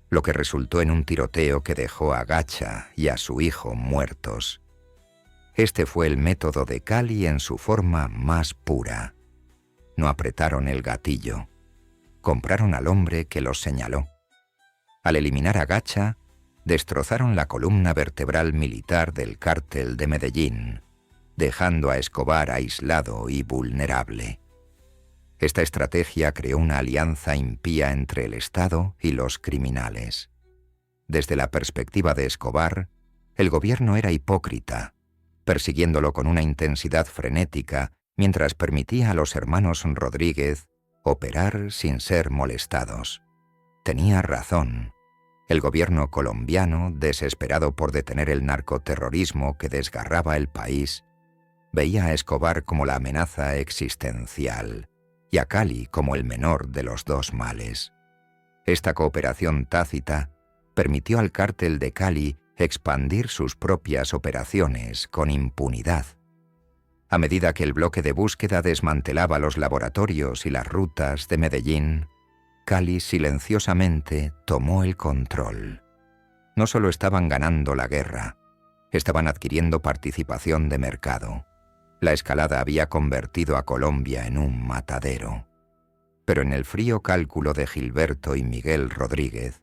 lo que resultó en un tiroteo que dejó a Gacha y a su hijo muertos. Este fue el método de Cali en su forma más pura. No apretaron el gatillo. Compraron al hombre que los señaló. Al eliminar a Gacha, destrozaron la columna vertebral militar del cártel de Medellín, dejando a Escobar aislado y vulnerable. Esta estrategia creó una alianza impía entre el Estado y los criminales. Desde la perspectiva de Escobar, el gobierno era hipócrita, persiguiéndolo con una intensidad frenética mientras permitía a los hermanos Rodríguez operar sin ser molestados. Tenía razón. El gobierno colombiano, desesperado por detener el narcoterrorismo que desgarraba el país, veía a Escobar como la amenaza existencial y a Cali como el menor de los dos males. Esta cooperación tácita permitió al cártel de Cali expandir sus propias operaciones con impunidad. A medida que el bloque de búsqueda desmantelaba los laboratorios y las rutas de Medellín, Cali silenciosamente tomó el control. No solo estaban ganando la guerra, estaban adquiriendo participación de mercado. La escalada había convertido a Colombia en un matadero. Pero en el frío cálculo de Gilberto y Miguel Rodríguez,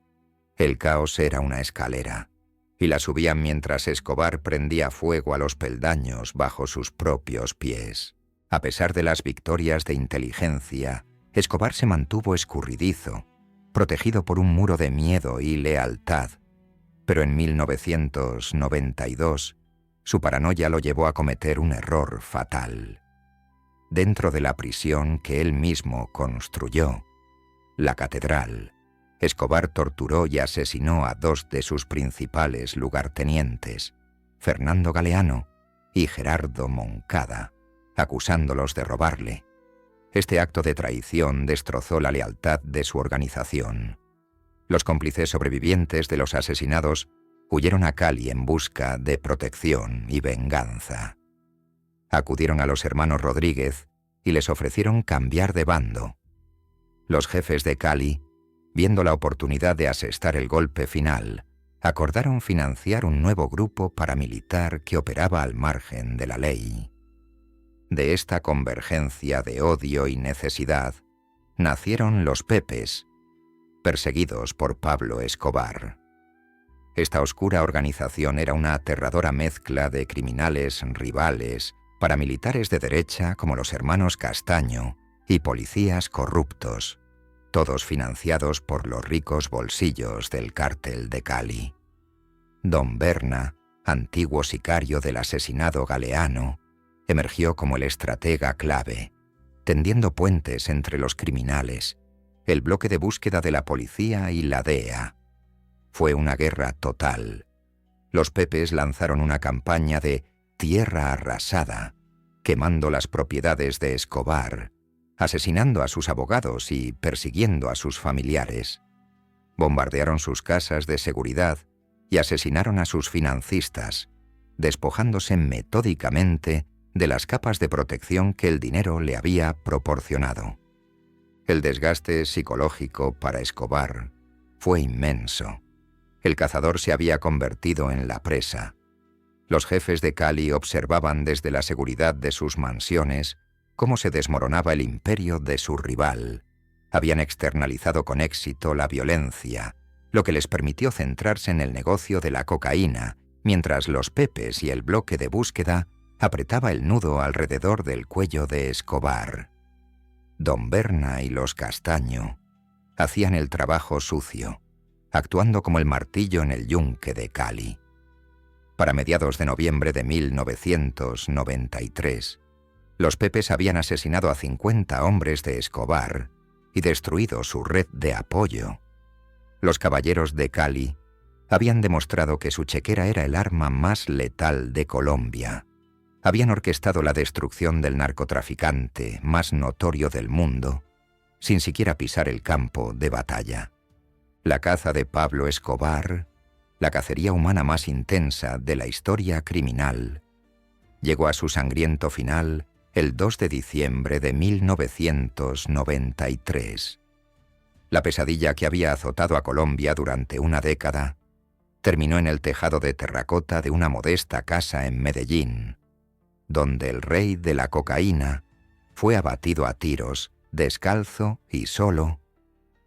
el caos era una escalera, y la subían mientras Escobar prendía fuego a los peldaños bajo sus propios pies. A pesar de las victorias de inteligencia, Escobar se mantuvo escurridizo, protegido por un muro de miedo y lealtad. Pero en 1992, su paranoia lo llevó a cometer un error fatal. Dentro de la prisión que él mismo construyó, la Catedral, Escobar torturó y asesinó a dos de sus principales lugartenientes, Fernando Galeano y Gerardo Moncada, acusándolos de robarle. Este acto de traición destrozó la lealtad de su organización. Los cómplices sobrevivientes de los asesinados huyeron a Cali en busca de protección y venganza. Acudieron a los hermanos Rodríguez y les ofrecieron cambiar de bando. Los jefes de Cali, viendo la oportunidad de asestar el golpe final, acordaron financiar un nuevo grupo paramilitar que operaba al margen de la ley. De esta convergencia de odio y necesidad nacieron los Pepes, perseguidos por Pablo Escobar. Esta oscura organización era una aterradora mezcla de criminales rivales, paramilitares de derecha como los hermanos Castaño y policías corruptos, todos financiados por los ricos bolsillos del cártel de Cali. Don Berna, antiguo sicario del asesinado Galeano, emergió como el estratega clave, tendiendo puentes entre los criminales, el bloque de búsqueda de la policía y la DEA. Fue una guerra total. Los Pepes lanzaron una campaña de tierra arrasada, quemando las propiedades de Escobar, asesinando a sus abogados y persiguiendo a sus familiares. Bombardearon sus casas de seguridad y asesinaron a sus financistas, despojándose metódicamente de las capas de protección que el dinero le había proporcionado. El desgaste psicológico para Escobar fue inmenso. El cazador se había convertido en la presa. Los jefes de Cali observaban desde la seguridad de sus mansiones cómo se desmoronaba el imperio de su rival. Habían externalizado con éxito la violencia, lo que les permitió centrarse en el negocio de la cocaína, mientras los Pepes y el bloque de búsqueda apretaba el nudo alrededor del cuello de Escobar. Don Berna y los Castaño hacían el trabajo sucio, actuando como el martillo en el yunque de Cali. Para mediados de noviembre de 1993, los Pepes habían asesinado a 50 hombres de Escobar y destruido su red de apoyo. Los caballeros de Cali habían demostrado que su chequera era el arma más letal de Colombia. Habían orquestado la destrucción del narcotraficante más notorio del mundo, sin siquiera pisar el campo de batalla. La caza de Pablo Escobar, la cacería humana más intensa de la historia criminal, llegó a su sangriento final el 2 de diciembre de 1993. La pesadilla que había azotado a Colombia durante una década terminó en el tejado de terracota de una modesta casa en Medellín, donde el rey de la cocaína fue abatido a tiros, descalzo y solo,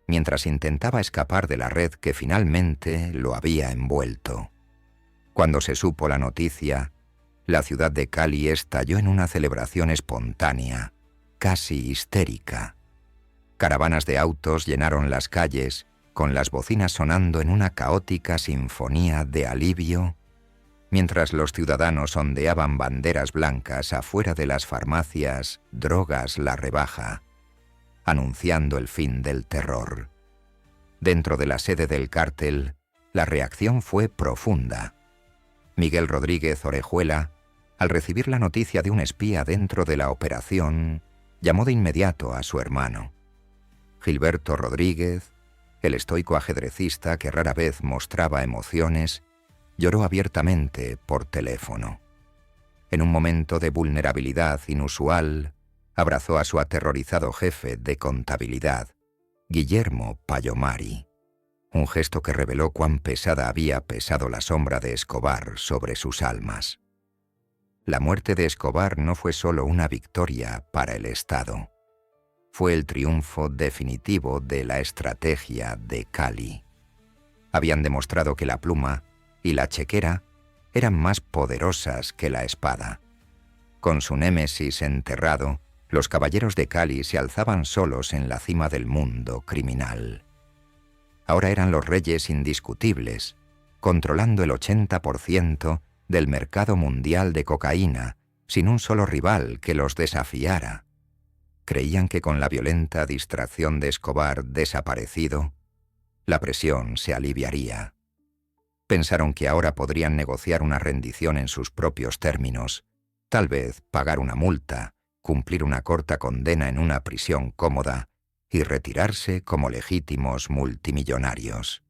mientras intentaba escapar de la red que finalmente lo había envuelto. Cuando se supo la noticia, la ciudad de Cali estalló en una celebración espontánea, casi histérica. Caravanas de autos llenaron las calles, con las bocinas sonando en una caótica sinfonía de alivio, mientras los ciudadanos ondeaban banderas blancas afuera de las farmacias Drogas La Rebaja, anunciando el fin del terror. Dentro de la sede del cártel, La reacción fue profunda. Miguel Rodríguez Orejuela, al recibir la noticia de un espía dentro de la operación, llamó de inmediato a su hermano. Gilberto Rodríguez, el estoico ajedrecista que rara vez mostraba emociones, lloró abiertamente por teléfono. En un momento de vulnerabilidad inusual, abrazó a su aterrorizado jefe de contabilidad, Guillermo Payomari, un gesto que reveló cuán pesada había pesado la sombra de Escobar sobre sus almas. La muerte de Escobar no fue solo una victoria para el Estado. Fue el triunfo definitivo de la estrategia de Cali. Habían demostrado que la pluma y la chequera eran más poderosas que la espada. Con su némesis enterrado, los caballeros de Cali se alzaban solos en la cima del mundo criminal. Ahora eran los reyes indiscutibles, controlando el 80% del mercado mundial de cocaína, sin un solo rival que los desafiara. Creían que con la violenta distracción de Escobar desaparecido, la presión se aliviaría. Pensaron que ahora podrían negociar una rendición en sus propios términos, tal vez pagar una multa, cumplir una corta condena en una prisión cómoda y retirarse como legítimos multimillonarios.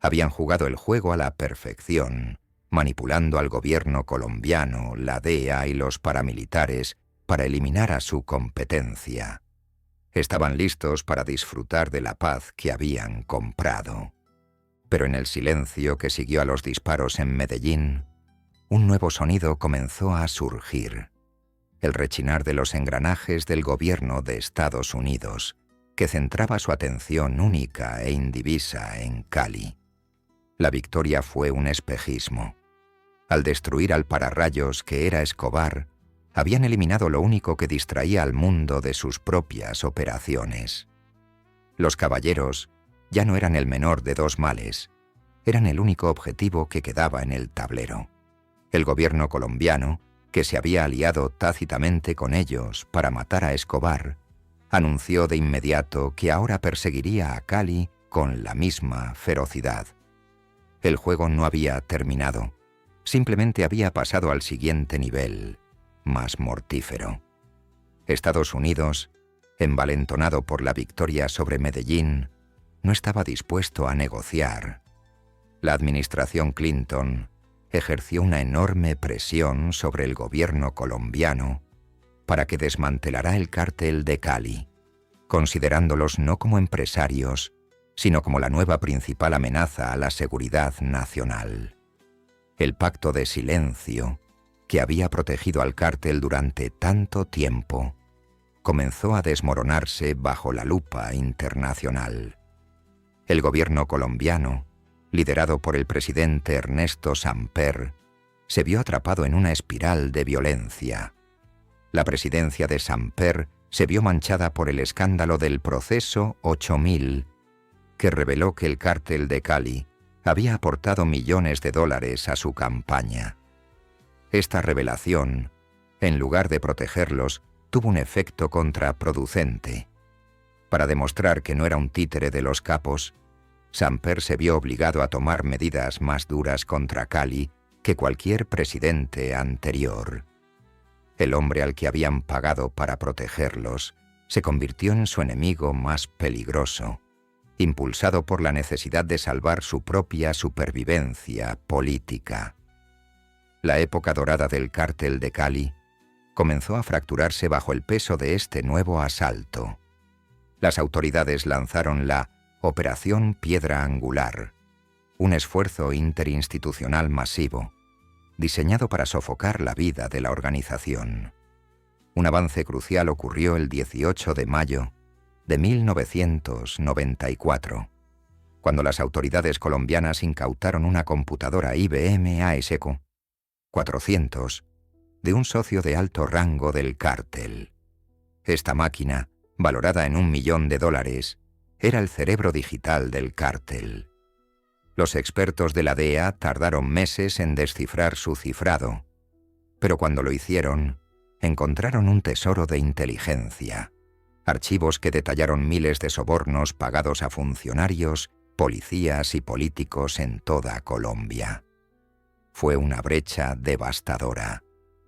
Habían jugado el juego a la perfección, manipulando al gobierno colombiano, la DEA y los paramilitares para eliminar a su competencia. Estaban listos para disfrutar de la paz que habían comprado. Pero en el silencio que siguió a los disparos en Medellín, un nuevo sonido comenzó a surgir: el rechinar de los engranajes del gobierno de Estados Unidos, que centraba su atención única e indivisa en Cali. La victoria fue un espejismo. Al destruir al pararrayos que era Escobar, habían eliminado lo único que distraía al mundo de sus propias operaciones. Los caballeros ya no eran el menor de dos males, eran el único objetivo que quedaba en el tablero. El gobierno colombiano, que se había aliado tácitamente con ellos para matar a Escobar, anunció de inmediato que ahora perseguiría a Cali con la misma ferocidad. El juego no había terminado, simplemente había pasado al siguiente nivel, más mortífero. Estados Unidos, envalentonado por la victoria sobre Medellín, no estaba dispuesto a negociar. La administración Clinton ejerció una enorme presión sobre el gobierno colombiano para que desmantelara el cártel de Cali, considerándolos no como empresarios, sino como la nueva principal amenaza a la seguridad nacional. El pacto de silencio, que había protegido al cártel durante tanto tiempo, comenzó a desmoronarse bajo la lupa internacional. El gobierno colombiano, liderado por el presidente Ernesto Samper, se vio atrapado en una espiral de violencia. La presidencia de Samper se vio manchada por el escándalo del Proceso 8000, que reveló que el cártel de Cali había aportado millones de dólares a su campaña. Esta revelación, en lugar de protegerlos, tuvo un efecto contraproducente. Para demostrar que no era un títere de los capos, Samper se vio obligado a tomar medidas más duras contra Cali que cualquier presidente anterior. El hombre al que habían pagado para protegerlos se convirtió en su enemigo más peligroso, impulsado por la necesidad de salvar su propia supervivencia política. La época dorada del cártel de Cali comenzó a fracturarse bajo el peso de este nuevo asalto. Las autoridades lanzaron la Operación Piedra Angular, un esfuerzo interinstitucional masivo, diseñado para sofocar la vida de la organización. Un avance crucial ocurrió el 18 de mayo de 1994, cuando las autoridades colombianas incautaron una computadora IBM ASQ 400 de un socio de alto rango del cártel. Esta máquina, valorada en $1 millón, era el cerebro digital del cártel. Los expertos de la DEA tardaron meses en descifrar su cifrado, pero cuando lo hicieron, encontraron un tesoro de inteligencia, archivos que detallaron miles de sobornos pagados a funcionarios policías y políticos en toda Colombia. Fue una brecha devastadora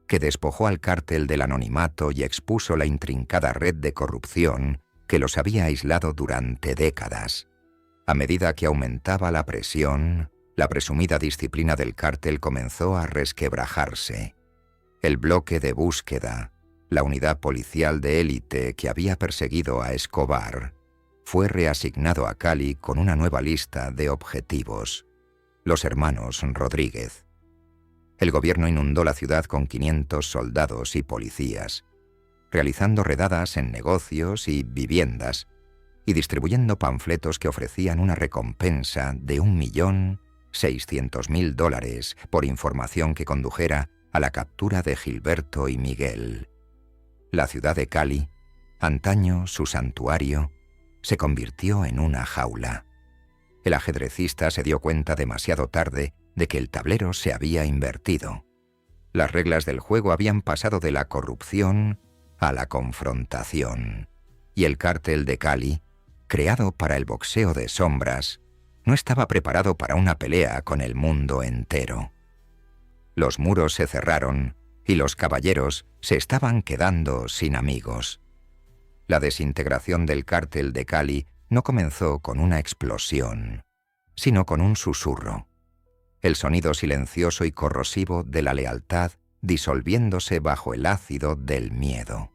que despojó al cártel del anonimato y expuso la intrincada red de corrupción que los había aislado durante décadas. A medida que aumentaba la presión, la presumida disciplina del cártel comenzó a resquebrajarse. El bloque de búsqueda, la unidad policial de élite que había perseguido a Escobar, fue reasignado a Cali con una nueva lista de objetivos: los hermanos Rodríguez. El gobierno inundó la ciudad con 500 soldados y policías, realizando redadas en negocios y viviendas y distribuyendo panfletos que ofrecían una recompensa de $1.600.000 por información que condujera a la captura de Gilberto y Miguel. La ciudad de Cali, antaño su santuario, se convirtió en una jaula. El ajedrecista se dio cuenta demasiado tarde de que el tablero se había invertido. Las reglas del juego habían pasado de la corrupción a la confrontación, y el cártel de Cali, creado para el boxeo de sombras, no estaba preparado para una pelea con el mundo entero. Los muros se cerraron y los caballeros se estaban quedando sin amigos. La desintegración del cártel de Cali no comenzó con una explosión, sino con un susurro, el sonido silencioso y corrosivo de la lealtad disolviéndose bajo el ácido del miedo.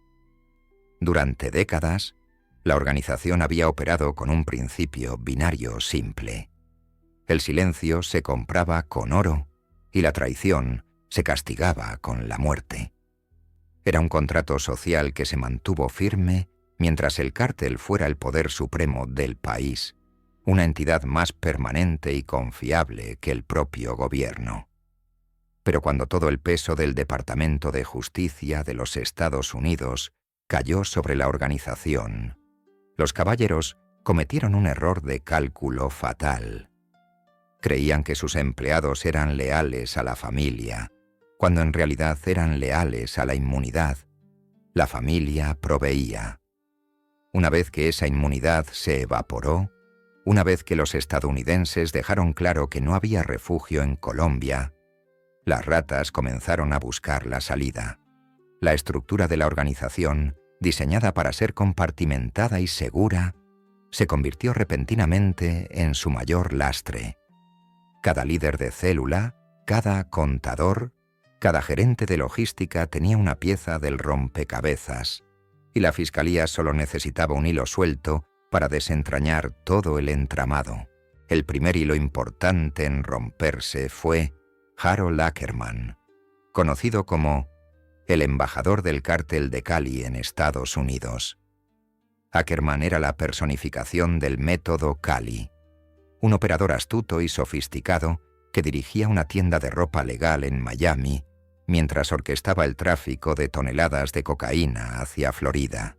Durante décadas, la organización había operado con un principio binario simple. El silencio se compraba con oro y la traición se castigaba con la muerte. Era un contrato social que se mantuvo firme mientras el cártel fuera el poder supremo del país, una entidad más permanente y confiable que el propio gobierno. Pero cuando todo el peso del Departamento de Justicia de los Estados Unidos cayó sobre la organización, los caballeros cometieron un error de cálculo fatal. Creían que sus empleados eran leales a la familia, cuando en realidad eran leales a la inmunidad. La familia proveía. Una vez que esa inmunidad se evaporó, una vez que los estadounidenses dejaron claro que no había refugio en Colombia, las ratas comenzaron a buscar la salida. La estructura de la organización, diseñada para ser compartimentada y segura, se convirtió repentinamente en su mayor lastre. Cada líder de célula, cada contador, cada gerente de logística tenía una pieza del rompecabezas, y la fiscalía solo necesitaba un hilo suelto para desentrañar todo el entramado. El primer hilo importante en romperse fue Harold Ackerman, conocido como el embajador del cártel de Cali en Estados Unidos. Ackerman era la personificación del método Cali, un operador astuto y sofisticado que dirigía una tienda de ropa legal en Miami mientras orquestaba el tráfico de toneladas de cocaína hacia Florida.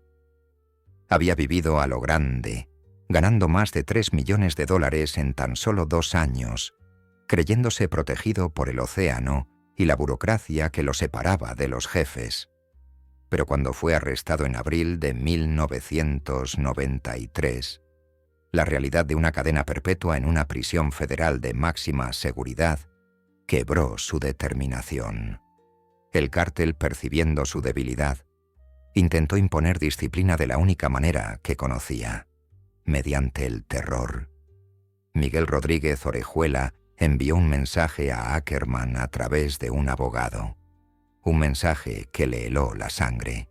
Había vivido a lo grande, ganando más de $3 millones en tan solo 2 años, creyéndose protegido por el océano y la burocracia que lo separaba de los jefes. Pero cuando fue arrestado en abril de 1993, la realidad de una cadena perpetua en una prisión federal de máxima seguridad quebró su determinación. El cártel, percibiendo su debilidad, intentó imponer disciplina de la única manera que conocía, mediante el terror. Miguel Rodríguez Orejuela envió un mensaje a Ackerman a través de un abogado, un mensaje que le heló la sangre.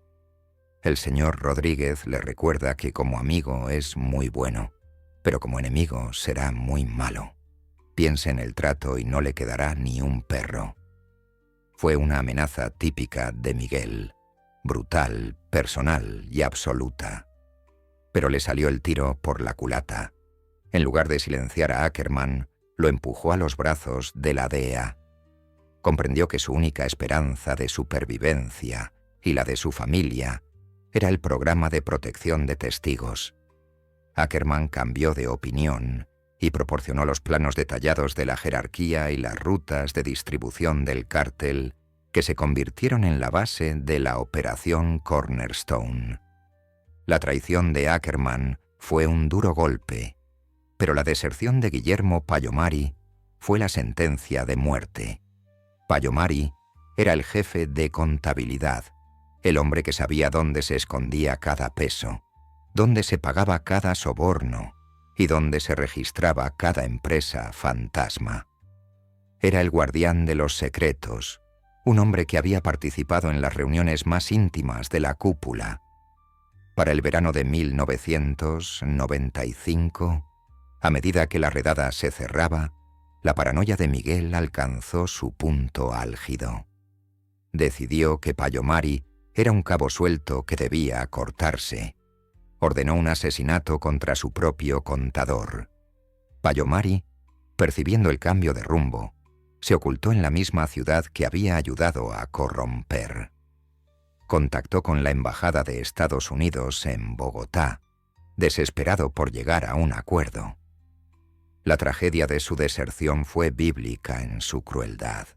El señor Rodríguez le recuerda que como amigo es muy bueno, pero como enemigo será muy malo. Piense en el trato y no le quedará ni un perro. Fue una amenaza típica de Miguel, brutal, personal y absoluta. Pero le salió el tiro por la culata. En lugar de silenciar a Ackerman, lo empujó a los brazos de la DEA. Comprendió que su única esperanza de supervivencia y la de su familia era el programa de protección de testigos. Ackerman cambió de opinión y proporcionó los planos detallados de la jerarquía y las rutas de distribución del cártel que se convirtieron en la base de la Operación Cornerstone. La traición de Ackerman fue un duro golpe, Pero la deserción de Guillermo Pallomari fue la sentencia de muerte. Pallomari era el jefe de contabilidad, el hombre que sabía dónde se escondía cada peso, dónde se pagaba cada soborno y dónde se registraba cada empresa fantasma. Era el guardián de los secretos, un hombre que había participado en las reuniones más íntimas de la cúpula. Para el verano de 1995, a medida que la redada se cerraba, la paranoia de Miguel alcanzó su punto álgido. Decidió que Pallomari era un cabo suelto que debía cortarse. Ordenó un asesinato contra su propio contador. Pallomari, percibiendo el cambio de rumbo, se ocultó en la misma ciudad que había ayudado a corromper. Contactó con la Embajada de Estados Unidos en Bogotá, desesperado por llegar a un acuerdo. La tragedia de su deserción fue bíblica en su crueldad.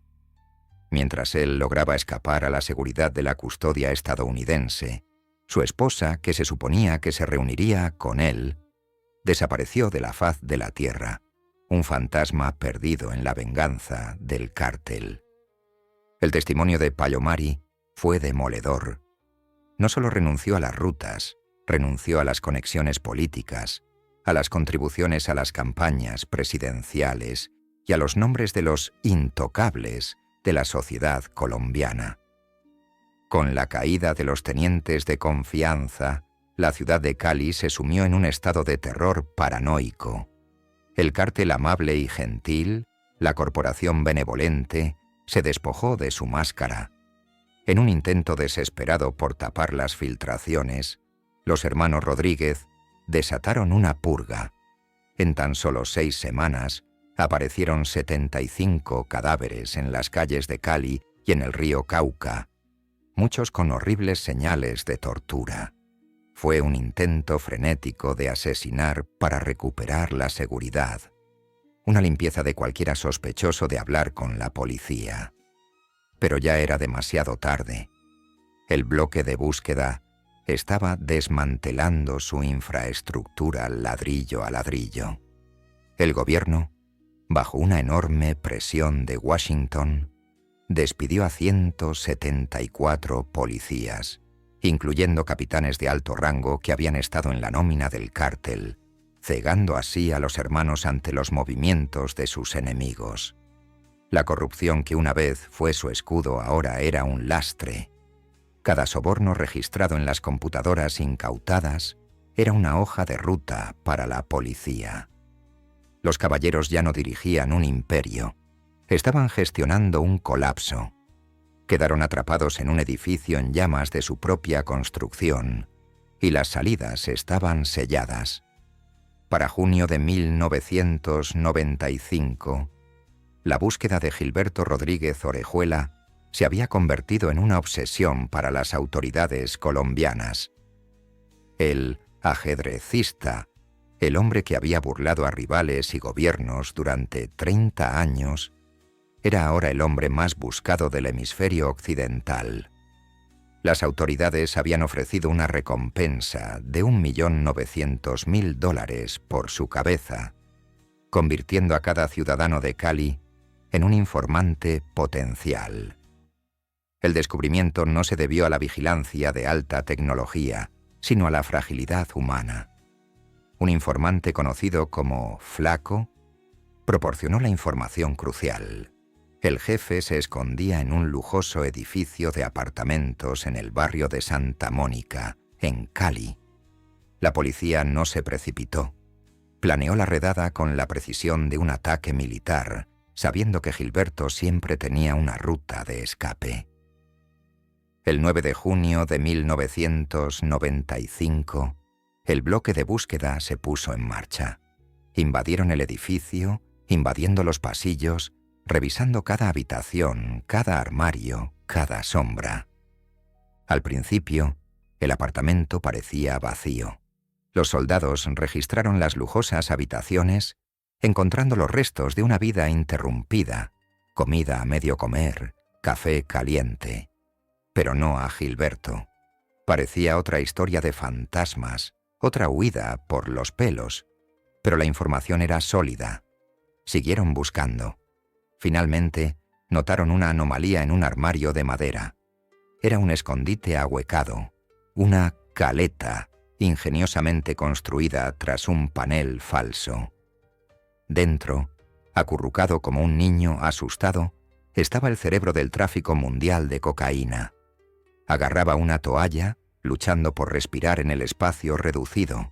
Mientras él lograba escapar a la seguridad de la custodia estadounidense, su esposa, que se suponía que se reuniría con él, desapareció de la faz de la tierra, un fantasma perdido en la venganza del cártel. El testimonio de Pallomari fue demoledor. No solo renunció a las rutas, renunció a las conexiones políticas, a las contribuciones a las campañas presidenciales y a los nombres de los intocables de la sociedad colombiana. Con la caída de los tenientes de confianza, la ciudad de Cali se sumió en un estado de terror paranoico. El cártel amable y gentil, la corporación benevolente, se despojó de su máscara. En un intento desesperado por tapar las filtraciones, los hermanos Rodríguez desataron una purga. En tan solo 6 semanas aparecieron 75 cadáveres en las calles de Cali y en el río Cauca, muchos con horribles señales de tortura. Fue un intento frenético de asesinar para recuperar la seguridad, una limpieza de cualquiera sospechoso de hablar con la policía. Pero ya era demasiado tarde. El bloque de búsqueda estaba desmantelando su infraestructura ladrillo a ladrillo. El gobierno, bajo una enorme presión de Washington, despidió a 174 policías, incluyendo capitanes de alto rango que habían estado en la nómina del cártel, cegando así a los hermanos ante los movimientos de sus enemigos. La corrupción que una vez fue su escudo ahora era un lastre. Cada soborno registrado en las computadoras incautadas era una hoja de ruta para la policía. Los caballeros ya no dirigían un imperio, estaban gestionando un colapso. Quedaron atrapados en un edificio en llamas de su propia construcción, y las salidas estaban selladas. Para junio de 1995, la búsqueda de Gilberto Rodríguez Orejuela se había convertido en una obsesión para las autoridades colombianas. El ajedrecista, el hombre que había burlado a rivales y gobiernos durante 30 años, era ahora el hombre más buscado del hemisferio occidental. Las autoridades habían ofrecido una recompensa de $1.900.000 por su cabeza, convirtiendo a cada ciudadano de Cali en un informante potencial. El descubrimiento no se debió a la vigilancia de alta tecnología, sino a la fragilidad humana. Un informante conocido como Flaco proporcionó la información crucial. El jefe se escondía en un lujoso edificio de apartamentos en el barrio de Santa Mónica, en Cali. La policía no se precipitó. Planeó la redada con la precisión de un ataque militar, sabiendo que Gilberto siempre tenía una ruta de escape. El 9 de junio de 1995, el bloque de búsqueda se puso en marcha. Invadieron el edificio, invadiendo los pasillos, revisando cada habitación, cada armario, cada sombra. Al principio, el apartamento parecía vacío. Los soldados registraron las lujosas habitaciones, encontrando los restos de una vida interrumpida, comida a medio comer, café caliente. Pero no a Gilberto. Parecía otra historia de fantasmas, otra huida por los pelos. Pero la información era sólida. Siguieron buscando. Finalmente, notaron una anomalía en un armario de madera. Era un escondite ahuecado, una caleta ingeniosamente construida tras un panel falso. Dentro, acurrucado como un niño asustado, estaba el cerebro del tráfico mundial de cocaína. Agarraba una toalla, luchando por respirar en el espacio reducido.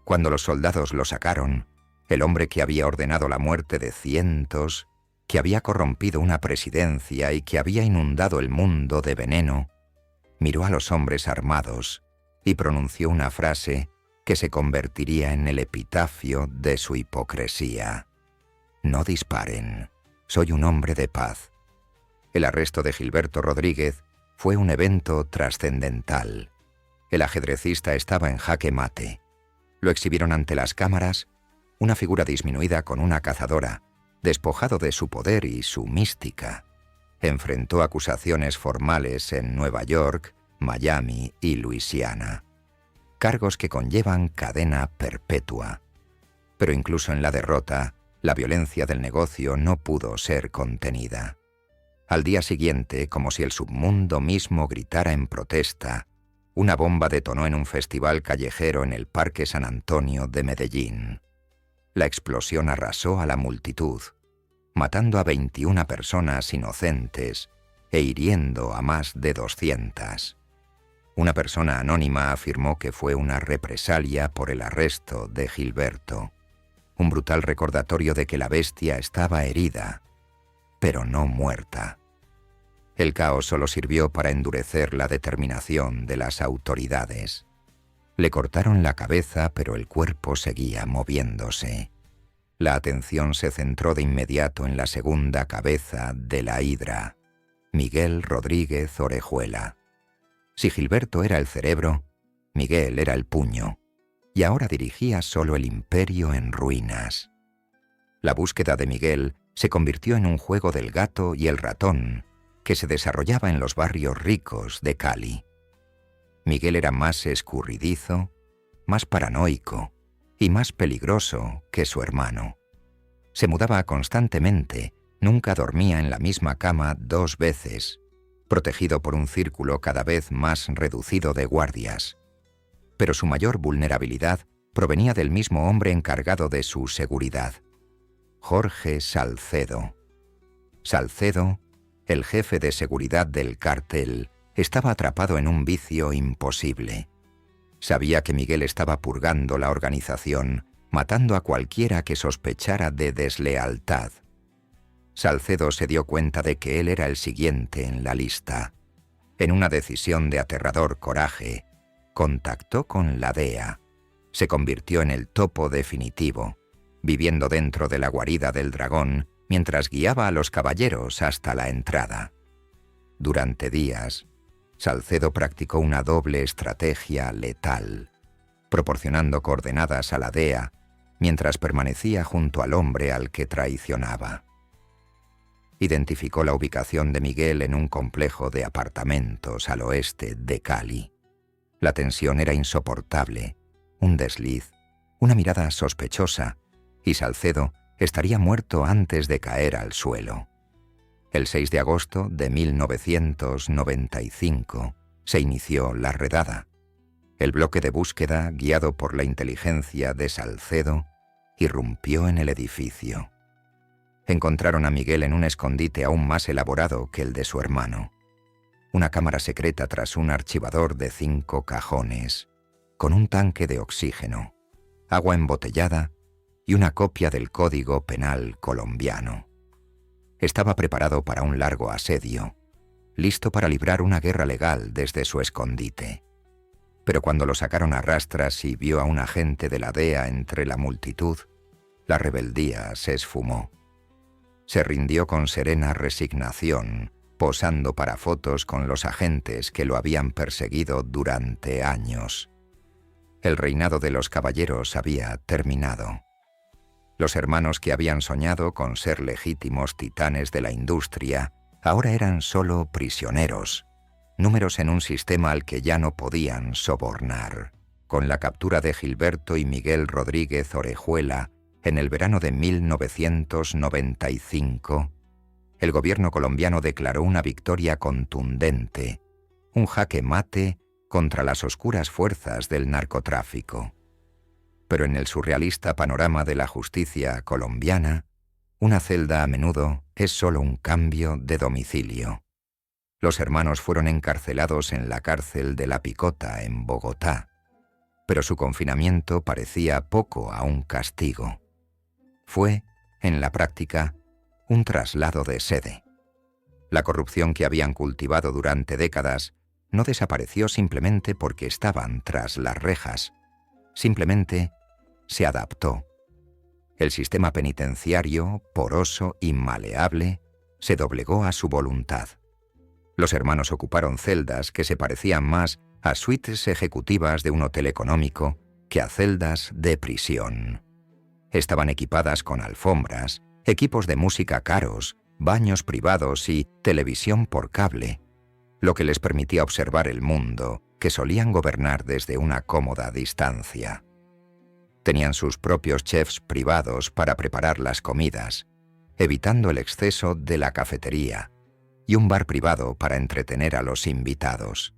Cuando los soldados lo sacaron, el hombre que había ordenado la muerte de cientos, que había corrompido una presidencia y que había inundado el mundo de veneno, miró a los hombres armados y pronunció una frase que se convertiría en el epitafio de su hipocresía. «No disparen, soy un hombre de paz». El arresto de Gilberto Rodríguez fue un evento trascendental. El ajedrecista estaba en jaque mate. Lo exhibieron ante las cámaras, una figura disminuida con una cazadora, despojado de su poder y su mística. Enfrentó acusaciones formales en Nueva York, Miami y Luisiana. Cargos que conllevan cadena perpetua. Pero incluso en la derrota, la violencia del negocio no pudo ser contenida. Al día siguiente, como si el submundo mismo gritara en protesta, una bomba detonó en un festival callejero en el Parque San Antonio de Medellín. La explosión arrasó a la multitud, matando a 21 personas inocentes e hiriendo a más de 200. Una persona anónima afirmó que fue una represalia por el arresto de Gilberto, un brutal recordatorio de que la bestia estaba herida, pero no muerta. El caos solo sirvió para endurecer la determinación de las autoridades. Le cortaron la cabeza, pero el cuerpo seguía moviéndose. La atención se centró de inmediato en la segunda cabeza de la hidra, Miguel Rodríguez Orejuela. Si Gilberto era el cerebro, Miguel era el puño, y ahora dirigía solo el imperio en ruinas. La búsqueda de Miguel se convirtió en un juego del gato y el ratón que se desarrollaba en los barrios ricos de Cali. Miguel era más escurridizo, más paranoico y más peligroso que su hermano. Se mudaba constantemente, nunca dormía en la misma cama 2 veces, protegido por un círculo cada vez más reducido de guardias. Pero su mayor vulnerabilidad provenía del mismo hombre encargado de su seguridad, Jorge Salcedo. Salcedo, el jefe de seguridad del cártel, estaba atrapado en un vicio imposible. Sabía que Miguel estaba purgando la organización, matando a cualquiera que sospechara de deslealtad. Salcedo se dio cuenta de que él era el siguiente en la lista. En una decisión de aterrador coraje, contactó con la DEA. Se convirtió en el topo definitivo, viviendo dentro de la guarida del dragón mientras guiaba a los caballeros hasta la entrada. Durante días, Salcedo practicó una doble estrategia letal, proporcionando coordenadas a la DEA mientras permanecía junto al hombre al que traicionaba. Identificó la ubicación de Miguel en un complejo de apartamentos al oeste de Cali. La tensión era insoportable, un desliz, una mirada sospechosa, y Salcedo estaría muerto antes de caer al suelo. El 6 de agosto de 1995 se inició la redada. El bloque de búsqueda, guiado por la inteligencia de Salcedo, irrumpió en el edificio. Encontraron a Miguel en un escondite aún más elaborado que el de su hermano. Una cámara secreta tras un archivador de 5 cajones, con un tanque de oxígeno, agua embotellada y una copia del Código Penal colombiano. Estaba preparado para un largo asedio, listo para librar una guerra legal desde su escondite. Pero cuando lo sacaron a rastras y vio a un agente de la DEA entre la multitud, la rebeldía se esfumó. Se rindió con serena resignación, posando para fotos con los agentes que lo habían perseguido durante años. El reinado de los caballeros había terminado. Los hermanos que habían soñado con ser legítimos titanes de la industria ahora eran solo prisioneros, números en un sistema al que ya no podían sobornar. con la captura de Gilberto y Miguel Rodríguez Orejuela en el verano de 1995, el gobierno colombiano declaró una victoria contundente, un jaque mate contra las oscuras fuerzas del narcotráfico. Pero en el surrealista panorama de la justicia colombiana, una celda a menudo es solo un cambio de domicilio. Los hermanos fueron encarcelados en la cárcel de La Picota, en Bogotá, pero su confinamiento parecía poco a un castigo. Fue, en la práctica, un traslado de sede. La corrupción que habían cultivado durante décadas no desapareció simplemente porque estaban tras las rejas. Simplemente se adaptó. El sistema penitenciario, poroso y maleable, se doblegó a su voluntad. Los hermanos ocuparon celdas que se parecían más a suites ejecutivas de un hotel económico que a celdas de prisión. Estaban equipadas con alfombras, equipos de música caros, baños privados y televisión por cable, lo que les permitía observar el mundo que solían gobernar desde una cómoda distancia. Tenían sus propios chefs privados para preparar las comidas, evitando el exceso de la cafetería, y un bar privado para entretener a los invitados.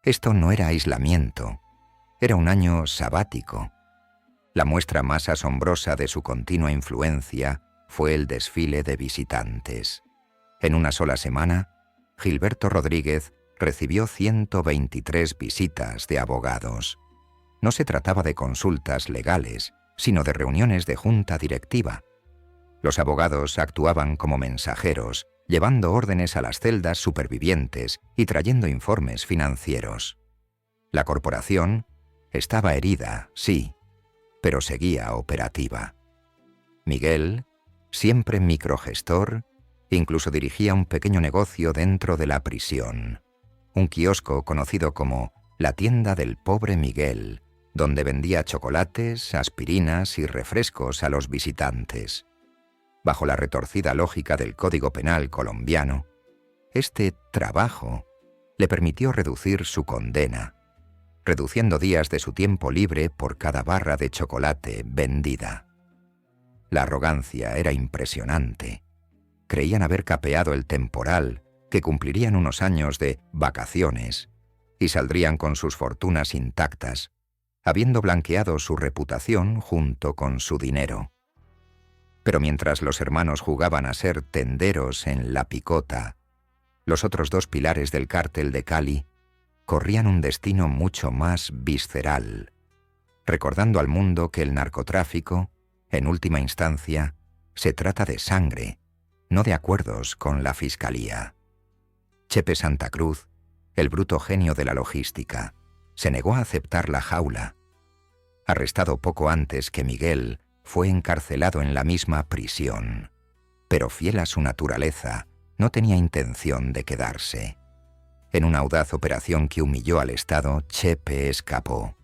Esto no era aislamiento, era un año sabático. La muestra más asombrosa de su continua influencia fue el desfile de visitantes. En una sola semana, Gilberto Rodríguez recibió 123 visitas de abogados. No se trataba de consultas legales, sino de reuniones de junta directiva. Los abogados actuaban como mensajeros, llevando órdenes a las celdas supervivientes y trayendo informes financieros. La corporación estaba herida, sí, pero seguía operativa. Miguel, siempre microgestor, incluso dirigía un pequeño negocio dentro de la prisión, un kiosco conocido como la tienda del pobre Miguel, donde vendía chocolates, aspirinas y refrescos a los visitantes. Bajo la retorcida lógica del Código Penal colombiano, este trabajo le permitió reducir su condena, reduciendo días de su tiempo libre por cada barra de chocolate vendida. La arrogancia era impresionante. Creían haber capeado el temporal, que cumplirían unos años de vacaciones, y saldrían con sus fortunas intactas, habiendo blanqueado su reputación junto con su dinero. Pero mientras los hermanos jugaban a ser tenderos en La Picota, los otros dos pilares del cártel de Cali corrían un destino mucho más visceral, recordando al mundo que el narcotráfico, en última instancia, se trata de sangre, no de acuerdos con la fiscalía. Chepe Santa Cruz, el bruto genio de la logística, se negó a aceptar la jaula. Arrestado poco antes que Miguel, fue encarcelado en la misma prisión, pero fiel a su naturaleza, no tenía intención de quedarse. En una audaz operación que humilló al Estado, Chepe escapó.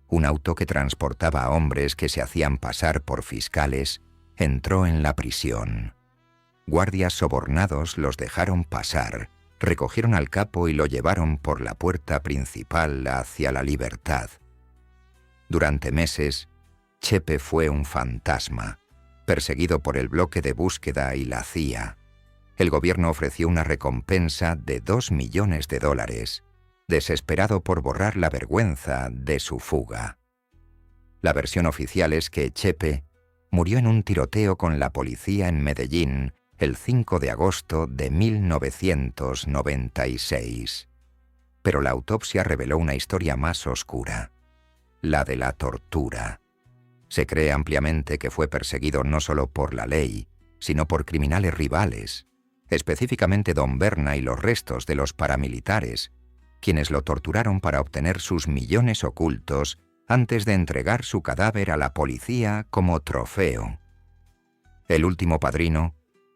Un auto que transportaba a hombres que se hacían pasar por fiscales entró en la prisión. Guardias sobornados los dejaron pasar, recogieron al capo y lo llevaron por la puerta principal hacia la libertad. Durante meses, Chepe fue un fantasma, perseguido por el bloque de búsqueda y la CIA. El gobierno ofreció una recompensa de $2 millones, desesperado por borrar la vergüenza de su fuga. La versión oficial es que Chepe murió en un tiroteo con la policía en Medellín el 5 de agosto de 1996. Pero la autopsia reveló una historia más oscura, la de la tortura. Se cree ampliamente que fue perseguido no solo por la ley, sino por criminales rivales, específicamente Don Berna y los restos de los paramilitares, quienes lo torturaron para obtener sus millones ocultos antes de entregar su cadáver a la policía como trofeo. El último padrino,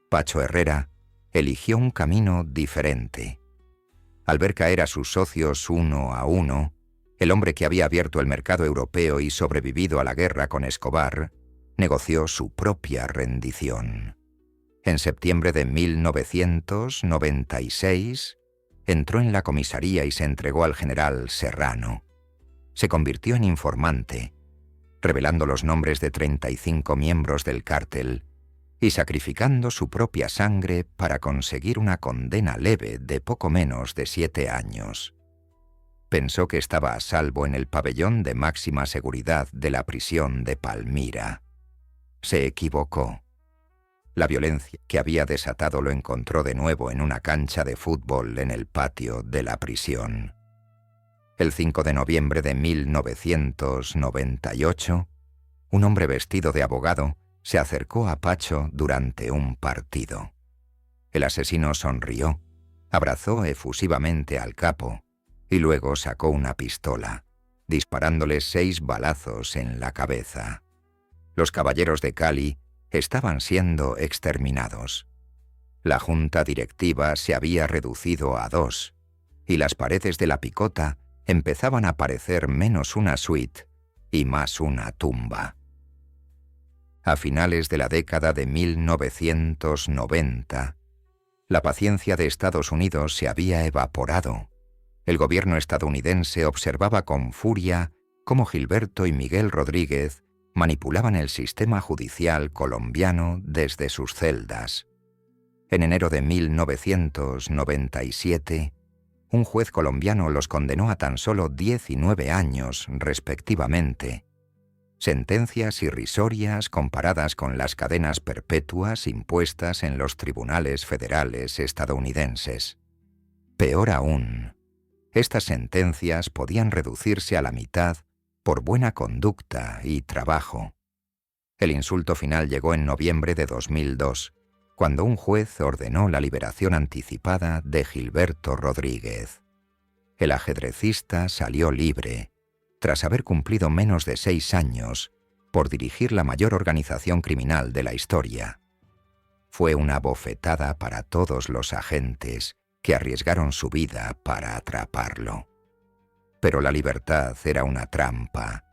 Pacho Herrera, eligió un camino diferente. Al ver caer a sus socios uno a uno, el hombre que había abierto el mercado europeo y sobrevivido a la guerra con Escobar, negoció su propia rendición. En septiembre de 1996, entró en la comisaría y se entregó al general Serrano. se convirtió en informante, revelando los nombres de 35 miembros del cártel y sacrificando su propia sangre para conseguir una condena leve de poco menos de 7 años. Pensó que estaba a salvo en el pabellón de máxima seguridad de la prisión de Palmira. Se equivocó. La violencia que había desatado lo encontró de nuevo en una cancha de fútbol en el patio de la prisión. El 5 de noviembre de 1998, un hombre vestido de abogado se acercó a Pacho durante un partido. El asesino sonrió, abrazó efusivamente al capo y luego sacó una pistola, disparándole 6 balazos en la cabeza. Los caballeros de Cali estaban siendo exterminados. La junta directiva se había reducido a 2 y las paredes de la picota empezaban a parecer menos una suite y más una tumba. A finales de la década de 1990, la paciencia de Estados Unidos se había evaporado. El gobierno estadounidense observaba con furia cómo Gilberto y Miguel Rodríguez manipulaban el sistema judicial colombiano desde sus celdas. En enero de 1997, un juez colombiano los condenó a tan solo 19 años, respectivamente. Sentencias irrisorias comparadas con las cadenas perpetuas impuestas en los tribunales federales estadounidenses. Peor aún, estas sentencias podían reducirse a la mitad por buena conducta y trabajo. El insulto final llegó en noviembre de 2002, cuando un juez ordenó la liberación anticipada de Gilberto Rodríguez. El ajedrecista salió libre, tras haber cumplido menos de 6 años por dirigir la mayor organización criminal de la historia. Fue una bofetada para todos los agentes que arriesgaron su vida para atraparlo. Pero la libertad era una trampa.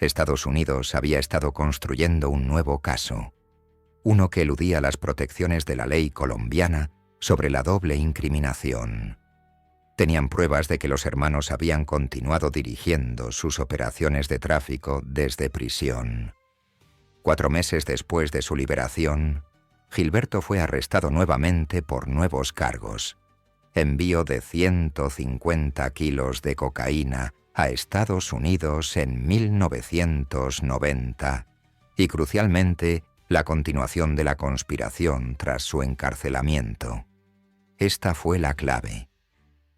Estados Unidos había estado construyendo un nuevo caso, uno que eludía las protecciones de la ley colombiana sobre la doble incriminación. Tenían pruebas de que los hermanos habían continuado dirigiendo sus operaciones de tráfico desde prisión. 4 meses después de su liberación, Gilberto fue arrestado nuevamente por nuevos cargos: envío de 150 kilos de cocaína a Estados Unidos en 1990 y, crucialmente, la continuación de la conspiración tras su encarcelamiento. Esta fue la clave.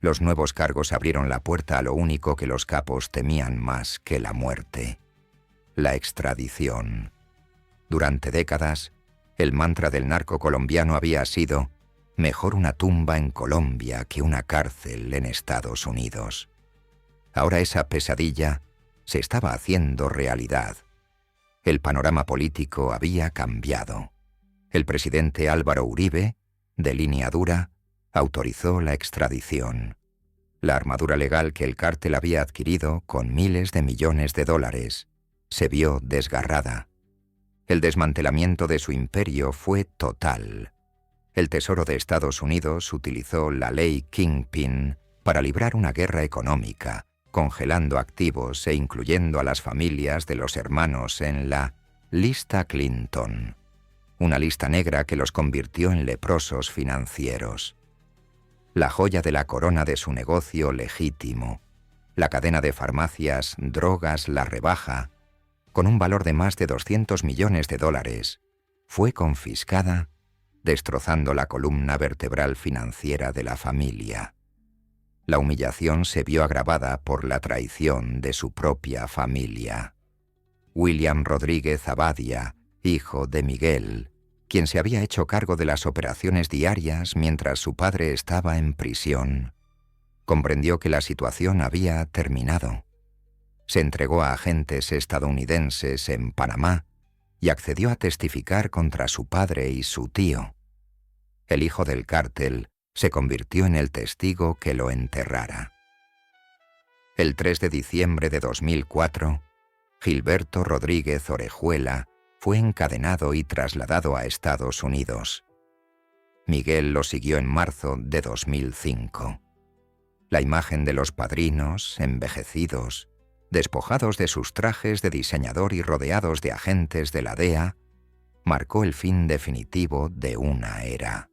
Los nuevos cargos abrieron la puerta a lo único que los capos temían más que la muerte: la extradición. Durante décadas, el mantra del narco colombiano había sido: mejor una tumba en Colombia que una cárcel en Estados Unidos. Ahora esa pesadilla se estaba haciendo realidad. El panorama político había cambiado. El presidente Álvaro Uribe, de línea dura, autorizó la extradición. La armadura legal que el cártel había adquirido con miles de millones de dólares se vio desgarrada. El desmantelamiento de su imperio fue total. El Tesoro de Estados Unidos utilizó la ley Kingpin para librar una guerra económica, congelando activos e incluyendo a las familias de los hermanos en la lista Clinton, una lista negra que los convirtió en leprosos financieros. La joya de la corona de su negocio legítimo, la cadena de farmacias Drogas La Rebaja, con un valor de más de 200 millones de dólares, fue confiscada, destrozando la columna vertebral financiera de la familia. La humillación se vio agravada por la traición de su propia familia. William Rodríguez Abadia, hijo de Miguel, quien se había hecho cargo de las operaciones diarias mientras su padre estaba en prisión, comprendió que la situación había terminado. Se entregó a agentes estadounidenses en Panamá y accedió a testificar contra su padre y su tío. El hijo del cártel se convirtió en el testigo que lo enterrara. El 3 de diciembre de 2004, Gilberto Rodríguez Orejuela fue encadenado y trasladado a Estados Unidos. Miguel lo siguió en marzo de 2005. La imagen de los padrinos, envejecidos, despojados de sus trajes de diseñador y rodeados de agentes de la DEA, marcó el fin definitivo de una era.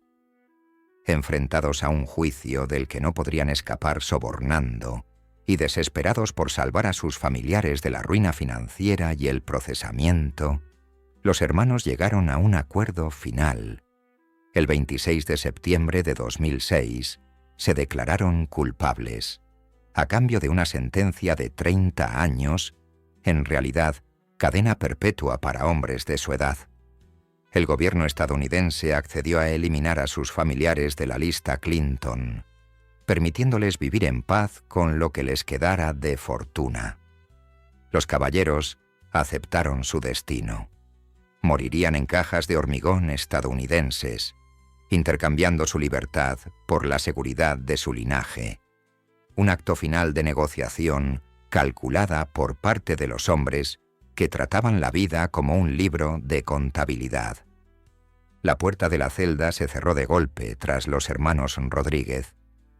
Enfrentados a un juicio del que no podrían escapar sobornando, y desesperados por salvar a sus familiares de la ruina financiera y el procesamiento, los hermanos llegaron a un acuerdo final. El 26 de septiembre de 2006 se declararon culpables, a cambio de una sentencia de 30 años, en realidad cadena perpetua para hombres de su edad. El gobierno estadounidense accedió a eliminar a sus familiares de la lista Clinton, permitiéndoles vivir en paz con lo que les quedara de fortuna. Los caballeros aceptaron su destino. Morirían en cajas de hormigón estadounidenses, intercambiando su libertad por la seguridad de su linaje. Un acto final de negociación calculada por parte de los hombres que trataban la vida como un libro de contabilidad. La puerta de la celda se cerró de golpe tras los hermanos Rodríguez,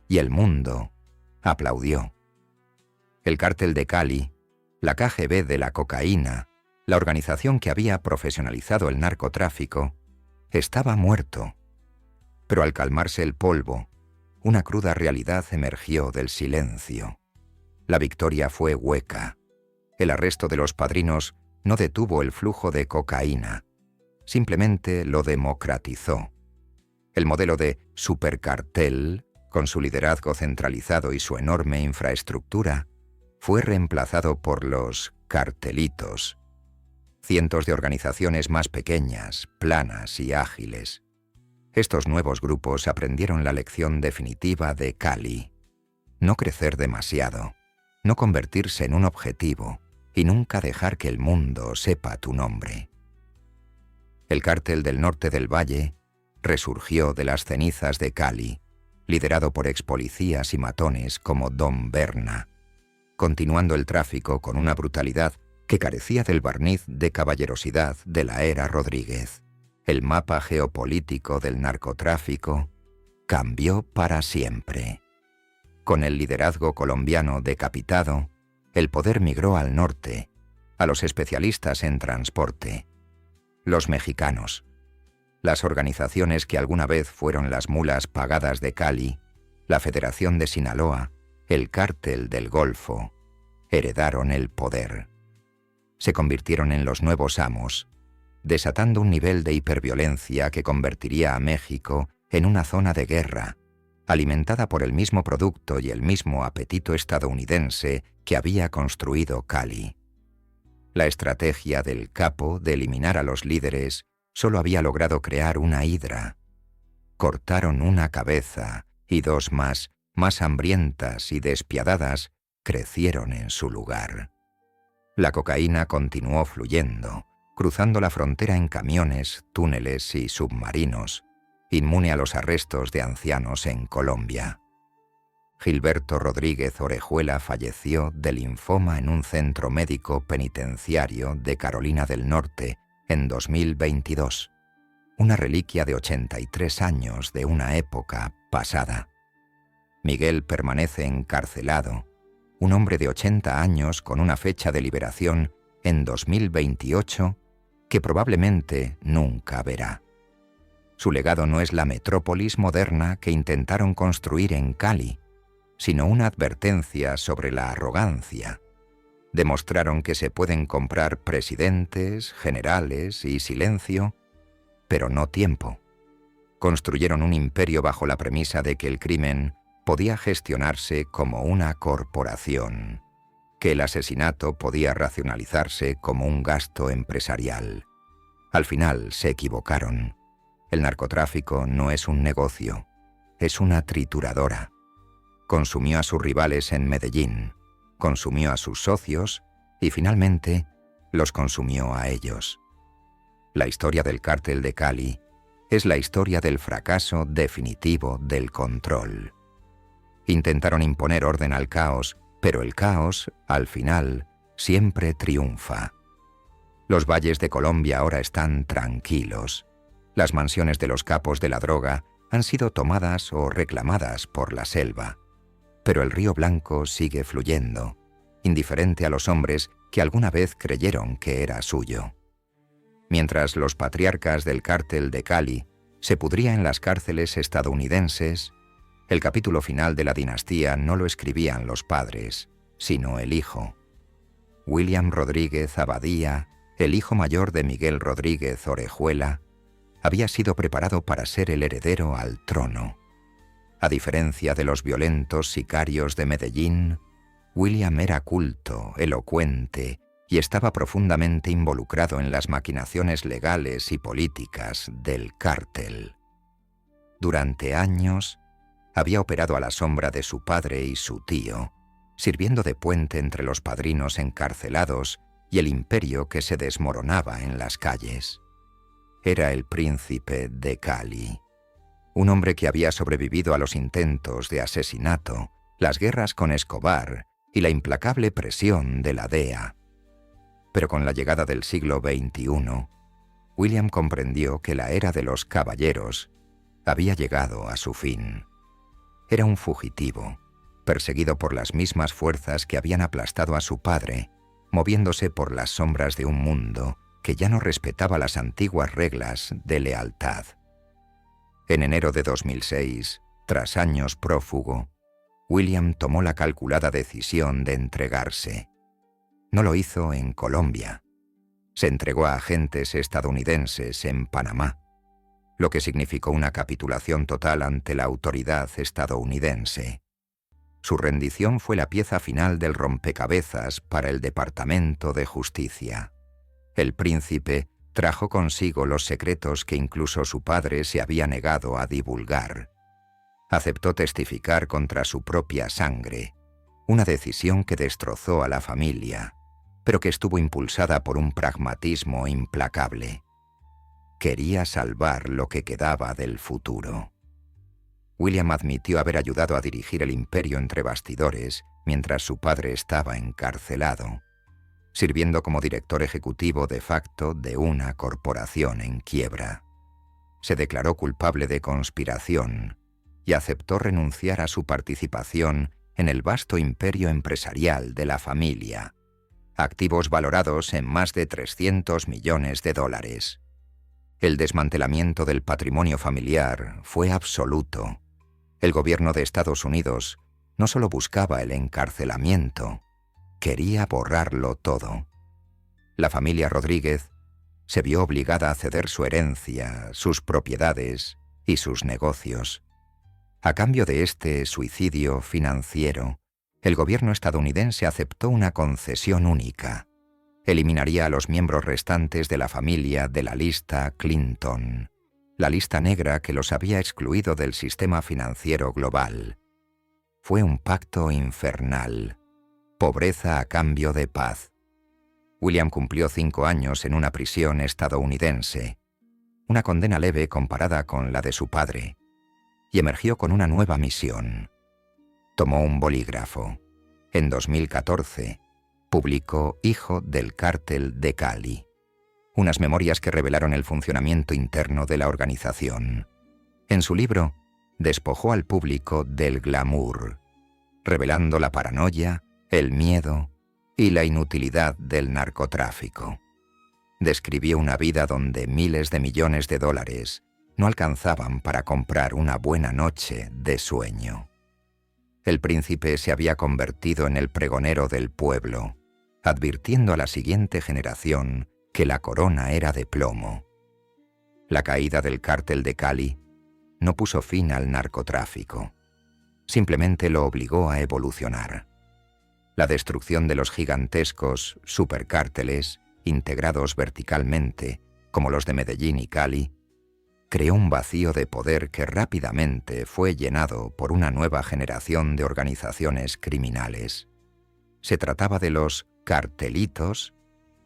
y el mundo aplaudió. El cártel de Cali, la KGB de la cocaína, la organización que había profesionalizado el narcotráfico, estaba muerto. Pero al calmarse el polvo, una cruda realidad emergió del silencio. La victoria fue hueca. El arresto de los padrinos no detuvo el flujo de cocaína, simplemente lo democratizó. El modelo de supercartel, con su liderazgo centralizado y su enorme infraestructura, fue reemplazado por los cartelitos. Cientos de organizaciones más pequeñas, planas y ágiles. Estos nuevos grupos aprendieron la lección definitiva de Cali: no crecer demasiado, no convertirse en un objetivo y nunca dejar que el mundo sepa tu nombre. El cártel del norte del valle resurgió de las cenizas de Cali, liderado por expolicías y matones como Don Berna, continuando el tráfico con una brutalidad que carecía del barniz de caballerosidad de la era Rodríguez. El mapa geopolítico del narcotráfico cambió para siempre. Con el liderazgo colombiano decapitado, el poder migró al norte, a los especialistas en transporte, los mexicanos, las organizaciones que alguna vez fueron las mulas pagadas de Cali, la Federación de Sinaloa, el Cártel del Golfo, heredaron el poder. Se convirtieron en los nuevos amos, desatando un nivel de hiperviolencia que convertiría a México en una zona de guerra, alimentada por el mismo producto y el mismo apetito estadounidense que había construido Cali. La estrategia del capo de eliminar a los líderes solo había logrado crear una hidra. Cortaron una cabeza y dos más hambrientas y despiadadas, crecieron en su lugar. La cocaína continuó fluyendo, cruzando la frontera en camiones, túneles y submarinos, inmune a los arrestos de ancianos en Colombia. Gilberto Rodríguez Orejuela falleció de linfoma en un centro médico penitenciario de Carolina del Norte en 2022, una reliquia de 83 años de una época pasada. Miguel permanece encarcelado, un hombre de 80 años con una fecha de liberación en 2028 que probablemente nunca verá. Su legado no es la metrópolis moderna que intentaron construir en Cali, sino una advertencia sobre la arrogancia. Demostraron que se pueden comprar presidentes, generales y silencio, pero no tiempo. Construyeron un imperio bajo la premisa de que el crimen podía gestionarse como una corporación, que el asesinato podía racionalizarse como un gasto empresarial. Al final se equivocaron. El narcotráfico no es un negocio, es una trituradora. Consumió a sus rivales en Medellín, consumió a sus socios y finalmente los consumió a ellos. La historia del cártel de Cali es la historia del fracaso definitivo del control. Intentaron imponer orden al caos, pero el caos, al final, siempre triunfa. Los valles de Colombia ahora están tranquilos. Las mansiones de los capos de la droga han sido tomadas o reclamadas por la selva. Pero el río Blanco sigue fluyendo. indiferente a los hombres que alguna vez creyeron que era suyo. Mientras los patriarcas del cártel de Cali se pudría en las cárceles estadounidenses, el capítulo final de la dinastía no lo escribían los padres, sino el hijo. William Rodríguez Abadía, el hijo mayor de Miguel Rodríguez Orejuela, había sido preparado para ser el heredero al trono. A diferencia de los violentos sicarios de Medellín, William era culto, elocuente y estaba profundamente involucrado en las maquinaciones legales y políticas del cártel. Durante años, había operado a la sombra de su padre y su tío, sirviendo de puente entre los padrinos encarcelados y el imperio que se desmoronaba en las calles. Era el príncipe de Cali, un hombre que había sobrevivido a los intentos de asesinato, las guerras con Escobar y la implacable presión de la DEA. Pero con la llegada del siglo XXI, William comprendió que la era de los caballeros había llegado a su fin. Era un fugitivo, perseguido por las mismas fuerzas que habían aplastado a su padre, moviéndose por las sombras de un mundo que ya no respetaba las antiguas reglas de lealtad. En enero de 2006, tras años prófugo, William tomó la calculada decisión de entregarse. No lo hizo en Colombia. Se entregó a agentes estadounidenses en Panamá, lo que significó una capitulación total ante la autoridad estadounidense. Su rendición fue la pieza final del rompecabezas para el Departamento de Justicia. El príncipe trajo consigo los secretos que incluso su padre se había negado a divulgar. Aceptó testificar contra su propia sangre, una decisión que destrozó a la familia, pero que estuvo impulsada por un pragmatismo implacable. Quería salvar lo que quedaba del futuro. William admitió haber ayudado a dirigir el imperio entre bastidores mientras su padre estaba encarcelado, sirviendo como director ejecutivo de facto de una corporación en quiebra. Se declaró culpable de conspiración y aceptó renunciar a su participación en el vasto imperio empresarial de la familia, activos valorados en más de $300 millones. El desmantelamiento del patrimonio familiar fue absoluto. El gobierno de Estados Unidos no solo buscaba el encarcelamiento, quería borrarlo todo. La familia Rodríguez se vio obligada a ceder su herencia, sus propiedades y sus negocios. A cambio de este suicidio financiero, el gobierno estadounidense aceptó una concesión única. Eliminaría a los miembros restantes de la familia de la lista Clinton, la lista negra que los había excluido del sistema financiero global. Fue un pacto infernal. Pobreza a cambio de paz. William cumplió 5 años en una prisión estadounidense, una condena leve comparada con la de su padre, y emergió con una nueva misión. Tomó un bolígrafo. En 2014, publicó Hijo del Cártel de Cali, unas memorias que revelaron el funcionamiento interno de la organización. En su libro, despojó al público del glamour, revelando la paranoia, el miedo y la inutilidad del narcotráfico. Describió una vida donde miles de millones de dólares no alcanzaban para comprar una buena noche de sueño. El príncipe se había convertido en el pregonero del pueblo, advirtiendo a la siguiente generación que la corona era de plomo. La caída del cártel de Cali no puso fin al narcotráfico, simplemente lo obligó a evolucionar. La destrucción de los gigantescos supercárteles, integrados verticalmente, como los de Medellín y Cali, creó un vacío de poder que rápidamente fue llenado por una nueva generación de organizaciones criminales. Se trataba de los cartelitos,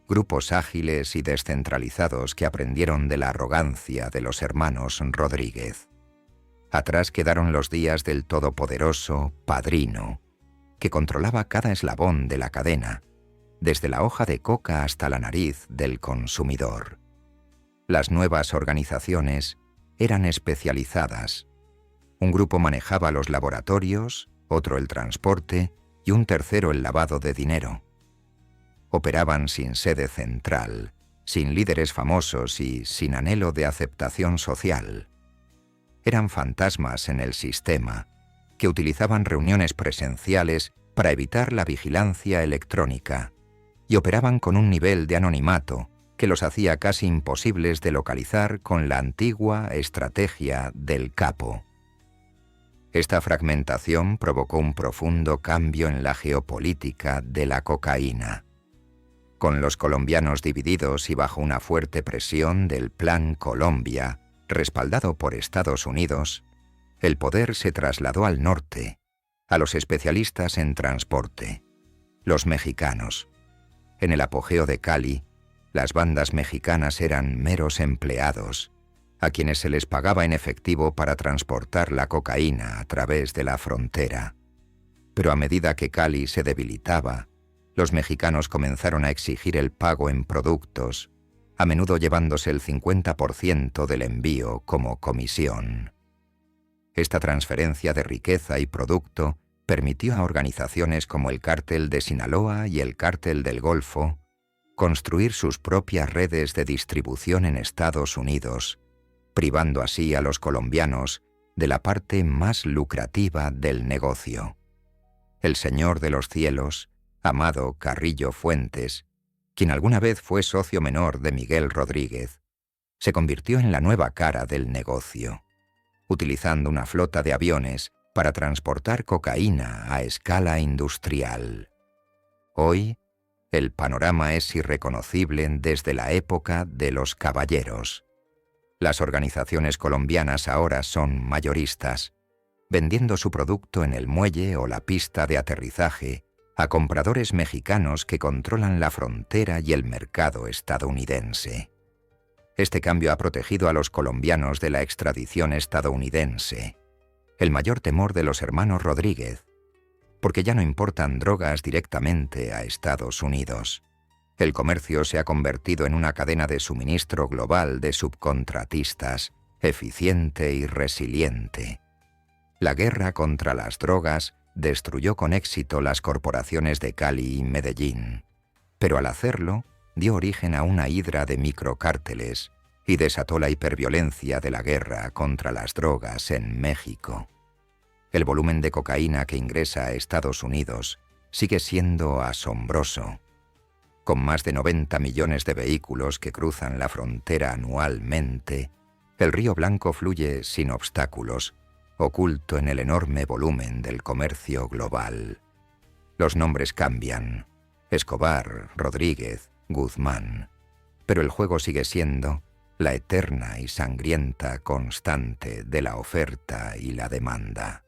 grupos ágiles y descentralizados que aprendieron de la arrogancia de los hermanos Rodríguez. Atrás quedaron los días del todopoderoso padrino, que controlaba cada eslabón de la cadena, desde la hoja de coca hasta la nariz del consumidor. Las nuevas organizaciones eran especializadas. Un grupo manejaba los laboratorios, otro el transporte y un tercero el lavado de dinero. Operaban sin sede central, sin líderes famosos y sin anhelo de aceptación social. Eran fantasmas en el sistema, que utilizaban reuniones presenciales para evitar la vigilancia electrónica, y operaban con un nivel de anonimato que los hacía casi imposibles de localizar con la antigua estrategia del capo. Esta fragmentación provocó un profundo cambio en la geopolítica de la cocaína. Con los colombianos divididos y bajo una fuerte presión del Plan Colombia, respaldado por Estados Unidos, el poder se trasladó al norte, a los especialistas en transporte, los mexicanos. En el apogeo de Cali, las bandas mexicanas eran meros empleados, a quienes se les pagaba en efectivo para transportar la cocaína a través de la frontera. Pero a medida que Cali se debilitaba, los mexicanos comenzaron a exigir el pago en productos, a menudo llevándose el 50% del envío como comisión. Esta transferencia de riqueza y producto permitió a organizaciones como el Cártel de Sinaloa y el Cártel del Golfo construir sus propias redes de distribución en Estados Unidos, privando así a los colombianos de la parte más lucrativa del negocio. El Señor de los Cielos, Amado Carrillo Fuentes, quien alguna vez fue socio menor de Miguel Rodríguez, se convirtió en la nueva cara del negocio, utilizando una flota de aviones para transportar cocaína a escala industrial. Hoy, el panorama es irreconocible desde la época de los caballeros. Las organizaciones colombianas ahora son mayoristas, vendiendo su producto en el muelle o la pista de aterrizaje a compradores mexicanos que controlan la frontera y el mercado estadounidense. Este cambio ha protegido a los colombianos de la extradición estadounidense, el mayor temor de los hermanos Rodríguez, porque ya no importan drogas directamente a Estados Unidos. El comercio se ha convertido en una cadena de suministro global de subcontratistas, eficiente y resiliente. La guerra contra las drogas destruyó con éxito las corporaciones de Cali y Medellín, pero al hacerlo dio origen a una hidra de microcárteles y desató la hiperviolencia de la guerra contra las drogas en México. El volumen de cocaína que ingresa a Estados Unidos sigue siendo asombroso. Con más de 90 millones de vehículos que cruzan la frontera anualmente, el Río Blanco fluye sin obstáculos, oculto en el enorme volumen del comercio global. Los nombres cambian: Escobar, Rodríguez, Guzmán, pero el juego sigue siendo la eterna y sangrienta constante de la oferta y la demanda.